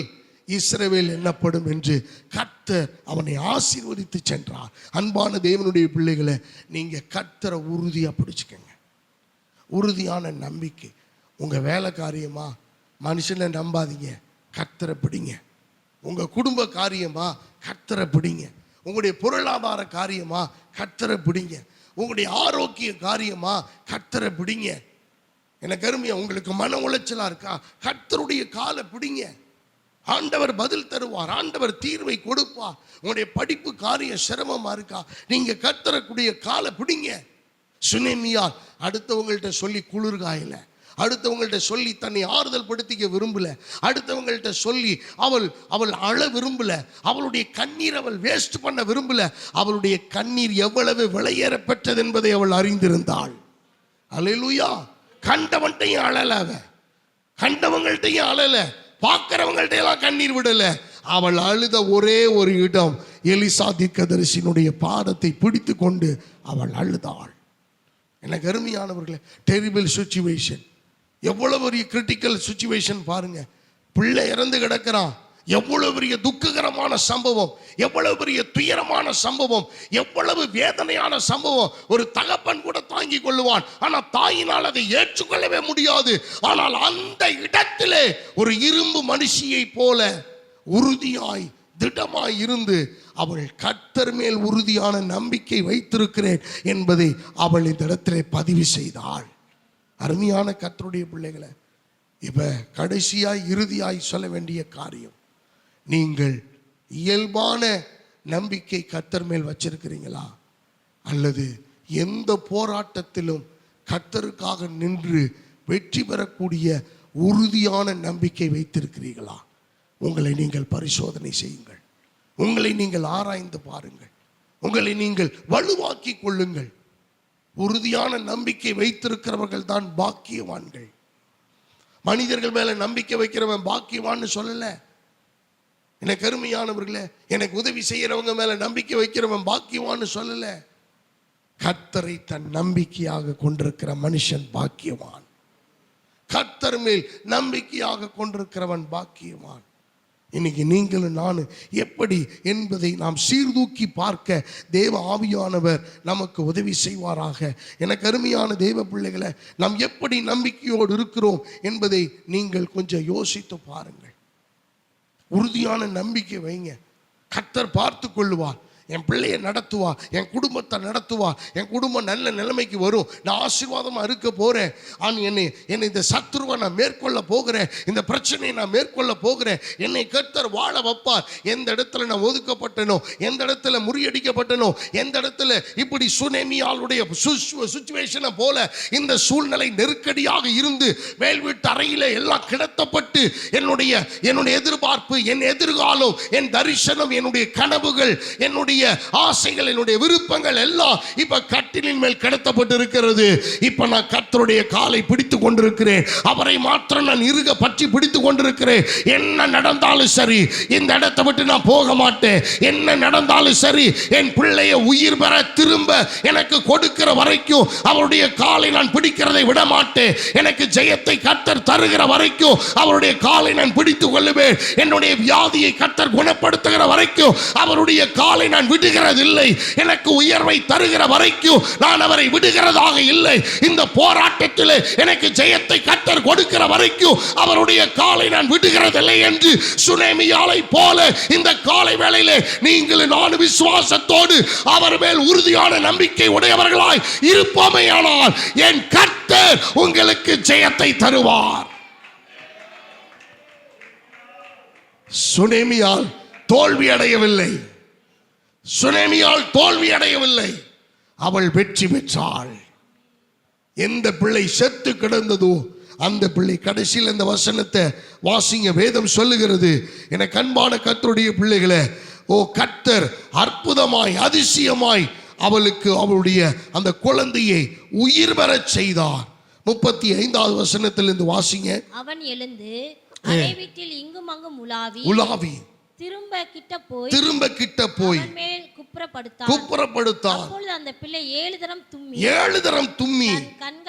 Speaker 1: இஸ்ரவேல் என்னப்படும் என்று கர்த்தர் அவனை ஆசீர்வதித்து சென்றார். அன்பான தேவனுடைய பிள்ளைகளை, நீங்க கர்த்தரை உறுதியா பிடிச்சுக்கங்க. உறுதியான நம்பிக்கை. உங்க வேலை காரியமா மனுஷனை நம்பாதீங்க, கர்த்தரை பிடிங்க. உங்க குடும்ப காரியமா கர்த்தரை பிடிங்க. உங்களுடைய பொருளாதார காரியமா கர்த்தரை பிடிங்க. உங்களுடைய ஆரோக்கிய காரியமா கர்த்தரை பிடிங்க. எனக்கு அருமையா, உங்களுக்கு மன உளைச்சலா இருக்கா, கர்த்தருடைய காலை பிடிங்க. ஆண்டவர் பதில் தருவார், ஆண்டவர் தீர்வை கொடுப்பார். உங்களுடைய படிப்பு காரியம் சிரமமா இருக்கா, நீங்க கர்த்தருடைய காலை பிடிங்க. சுனேமியார் அடுத்தவங்கள்ட்ட சொல்லி குளிர்காயில, அடுத்தவங்கள்ட்ட சொல்லி தன்னை ஆறுதல் படுத்திக்க விரும்பல, அடுத்தவங்கள்ட்ட சொல்லி அவள் அழ விரும்பல, அவளுடைய கண்ணீர் அவள் வேஸ்ட் பண்ண விரும்பல. அவளுடைய கண்ணீர் எவ்வளவு விலையேற பெற்றது என்பதை அவள் அறிந்திருந்தாள். அல்லேலூயா. கண்டவன்ட்டையும் அழல, கண்டவங்கள்ட்டையும் அழல, பார்க்கிறவங்கள்ட்ட எல்லாம் கண்ணீர் விடல. அவள் அழுத ஒரே ஒரு இடம், எலிசா தீர்க்கதரிசியினுடைய பாதத்தை பிடித்து கொண்டு அவள் அழுதாள். எனக்கு அருமையானவர்களே, டெரிபிள் சிச்சுவேஷன், எவ்வளவு பெரிய கிரிட்டிக்கல் சிச்சுவேஷன் பாருங்க. பிள்ளை இறந்து கிடக்கிறான், எவ்வளவு பெரிய துக்ககரமான சம்பவம், எவ்வளவு பெரிய துயரமான சம்பவம், எவ்வளவு வேதனையான சம்பவம். ஒரு தகப்பன் கூட தாங்கிக் கொள்ளுவான், ஆனா தாயினால் அதை ஏற்றுக்கொள்ளவே முடியாது. ஆனால் அந்த இடத்திலே ஒரு இரும்பு மனுஷியை போல உறுதியாய் திடமாய் இருந்து அவள் கர்த்தர் மேல் உறுதியான நம்பிக்கை வைத்திருக்கிறேன் என்பதை அவள் இந்த இடத்திலே பதிவு செய்தாள். அருமையான கர்த்தருடைய பிள்ளைகளை, இப்ப கடைசியாய் இறுதியாய் சொல்ல வேண்டிய காரியம், நீங்கள் இயல்பான நம்பிக்கை கர்த்தர் மேல் வச்சிருக்கிறீங்களா, அல்லது எந்த போராட்டத்திலும் கர்த்தருக்காக நின்று வெற்றி பெறக்கூடிய உறுதியான நம்பிக்கை வைத்திருக்கிறீர்களா? உங்களை நீங்கள் பரிசோதனை செய்யுங்கள், உங்களை நீங்கள் ஆராய்ந்து பாருங்கள், உங்களை நீங்கள் வலுவாக்கி கொள்ளுங்கள். உறுதியான நம்பிக்கை வைத்திருக்கிறவர்கள் தான் பாக்கியவான்கள். மனிதர்கள் மேல நம்பிக்கை வைக்கிறவன் பாக்கியவான்னு சொல்லல. எனக்கு அருமையானவர்களே, எனக்கு உதவி செய்யறவங்க மேல நம்பிக்கை வைக்கிறவன் பாக்கியவான்னு சொல்லல. கர்த்தரை தன் நம்பிக்கையாக கொண்டிருக்கிற மனுஷன் பாக்கியவான். கர்த்தர் மேல் நம்பிக்கையாக கொண்டிருக்கிறவன் பாக்கியவான். இன்னைக்கு நீங்களும் நானும் எப்படி என்பதை நாம் சீர்தூக்கி பார்க்க தேவ ஆவியானவர் நமக்கு உதவி செய்வாராக. எனக்கு அருமையான தேவ பிள்ளைகளை, நாம் எப்படி நம்பிக்கையோடு இருக்கிறோம் என்பதை நீங்கள் கொஞ்சம் யோசித்து பாருங்கள். உறுதியான நம்பிக்கை வைங்க. கர்த்தர் பார்த்து கொள்ளுவார். என் பிள்ளையை நடத்துவா, என் குடும்பத்தை நடத்துவா, என் குடும்பம் நல்ல நிலைமைக்கு வரும், நான் ஆசீர்வாதமாக இருக்க போகிறேன். என்னை இந்த சத்துருவை நான் மேற்கொள்ள போகிறேன், இந்த பிரச்சனையை நான் மேற்கொள்ள போகிறேன். என்னை கர்த்தர் வாழ வைப்பார். எந்த இடத்துல நான் ஒதுக்கப்பட்டனோ, எந்த இடத்துல முறியடிக்கப்பட்டனோ, எந்த இடத்துல இப்படி சுனேமியாளுடைய சுச்சுவேஷனை போல இந்த சூழ்நிலை நெருக்கடியாக இருந்து மேல் வீட்டு அறையில எல்லாம் கிடத்தப்பட்டு என்னுடைய எதிர்பார்ப்பு, என் எதிர்காலம், என் தரிசனம், என்னுடைய கனவுகள், என்னுடைய ஆசைகள், என்னுடைய விருப்பங்கள் எல்லாம் இப்ப கட்டிலின் மேல் கிடத்தப்பட்டு இருக்கிறது. இப்ப நான் கர்த்தருடைய காலை பிடித்துக் கொண்டிருக்கிறேன். அவரை மாத்திரம் நான் இறுக பற்றி பிடித்துக் கொண்டிருக்கிறேன். என்ன நடந்தாலும் சரி, இந்த இடத்தை விட்டு நான் போக மாட்டேன். என்ன நடந்தாலும் சரி, என் பிள்ளைய உயிர் பெற திரும்ப எனக்கு கொடுக்கிற வரைக்கும் அவருடைய காலை நான் பிடிக்கிறதை விட மாட்டேன். எனக்கு ஜெயத்தை கர்த்தர் தருகிற வரைக்கும் அவருடைய காலை நான் பிடித்துக் கொள்ளுவேன். என்னுடைய வியாதியை கர்த்தர் குணப்படுத்துகிற வரைக்கும் அவருடைய காலை நான் விடுகிறதில்லை. எனக்கு உயர்வை தருகிற வரைக்கும் நான் அவரை விடுகிறதாக இல்லை. இந்த போராட்டத்தில் எனக்கு ஜெயத்தை கர்த்தர் கொடுக்கிற வரைக்கும் அவருடைய காலை நான் விடுகிறதில்லை என்று சுனேமியாளை போல இந்த காலை வேளையிலே நீங்கள் நான் விசுவாசத்தோடு அவர் மேல் உறுதியான நம்பிக்கை உடையவர்களாய் இருப்போமேயானால் என் கர்த்தர் உங்களுக்கு ஜெயத்தை தருவார். சுனேமியால் தோல்வி அடையவில்லை. சுனேமியால் தோல்வி அடையவில்லை, அவள் வெற்றி பெற்றாள். எந்த பிள்ளை செத்து கிடந்ததோ அந்த பிள்ளை, கடைசியில் இந்த வசனத்தை வாசிங்க, வேதம் சொல்லுகிறது, எனக்கு அன்பான கர்த்தருடைய பிள்ளைகளே, ஓ கர்த்தர் அற்புதமாய் அதிசயமாய் அவளுக்கு அவளுடைய அந்த குழந்தையை உயிர் பெறச் செய்தார். 35வது வசனத்திலிருந்து வாசிங்க.
Speaker 2: அவன் எழுந்து அறை வீட்டில் இங்கும் அங்கும் உலாவி திரும்ப கிட்ட போய் மேல் குப்புறப்படுத்தான். அப்பொழுது அந்த பிள்ளை 7 தரம் தும்மி தன்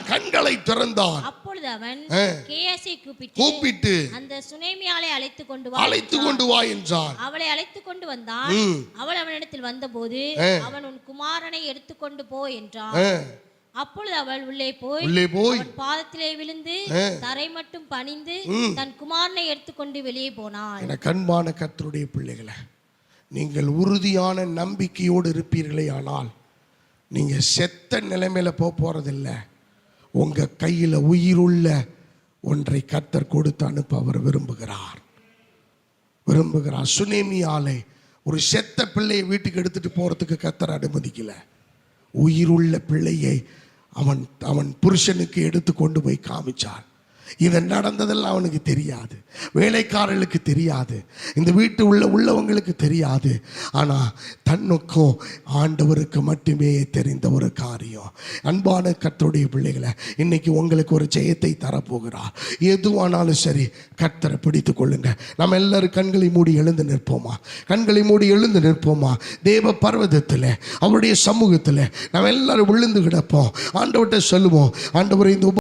Speaker 2: கண்களை திறந்தான். அப்பொழுது அவன் கேயாசை கூப்பிட்டு அந்த சுனேமியாளை அழைத்து கொண்டு வா என்றான். அவளை அழைத்து கொண்டு வந்தான். அவள் அவனிடத்தில் வந்தபோது அவன் உன் குமாரனை எடுத்துக்கொண்டு போ என்றான். அப்பொழுது அவள் உள்ளே போய் பாதத்திலே விழுந்து தரை மட்டும் பணிந்து தன் குமாரனை எடுத்துக்கொண்டு வெளியே போனாள்.
Speaker 1: எனக்கு அன்பான கர்த்தருடைய பிள்ளைகளே, நீங்கள் உறுதியான நம்பிக்கையோடு இருப்பீர்களே ஆனால் நீங்க செத்த நிலைமையில போறதில்லை. உங்க கையில உயிருள்ள ஒன்றை கர்த்தர் கொடுத்து அனுப்ப அவர் விரும்புகிறார். சுனேமியாலை ஒரு செத்த பிள்ளையை வீட்டுக்கு எடுத்துட்டு போறதுக்கு கர்த்தர் அனுமதிக்கல. உயிருள்ள பிள்ளையை அவன் புருஷனுக்கு எடுத்து கொண்டு போய் காமிச்சான். இது நடந்ததெல்லாம் அவனுக்கு தெரியாது, வேலைக்காரர்களுக்கு தெரியாது, இந்த வீட்டு உள்ளவங்களுக்கு தெரியாது. ஆனால் தன்னுக்கும் ஆண்டவருக்கு மட்டுமே தெரிந்த ஒரு காரியம். அன்பான கர்த்தருடைய பிள்ளைகளை, இன்னைக்கு உங்களுக்கு ஒரு ஜெயத்தை தரப்போகிறார். எதுவானாலும் சரி கர்த்தரை பிடித்து கொள்ளுங்க. நம்ம எல்லாரும் கண்களை மூடி எழுந்து நிற்போமா. தேவ பர்வதத்தில் அவருடைய சமூகத்தில் நம்ம எல்லாரும் விழுந்து கிடப்போம். ஆண்டவர்கிட்ட சொல்லுவோம், ஆண்டவரை இந்த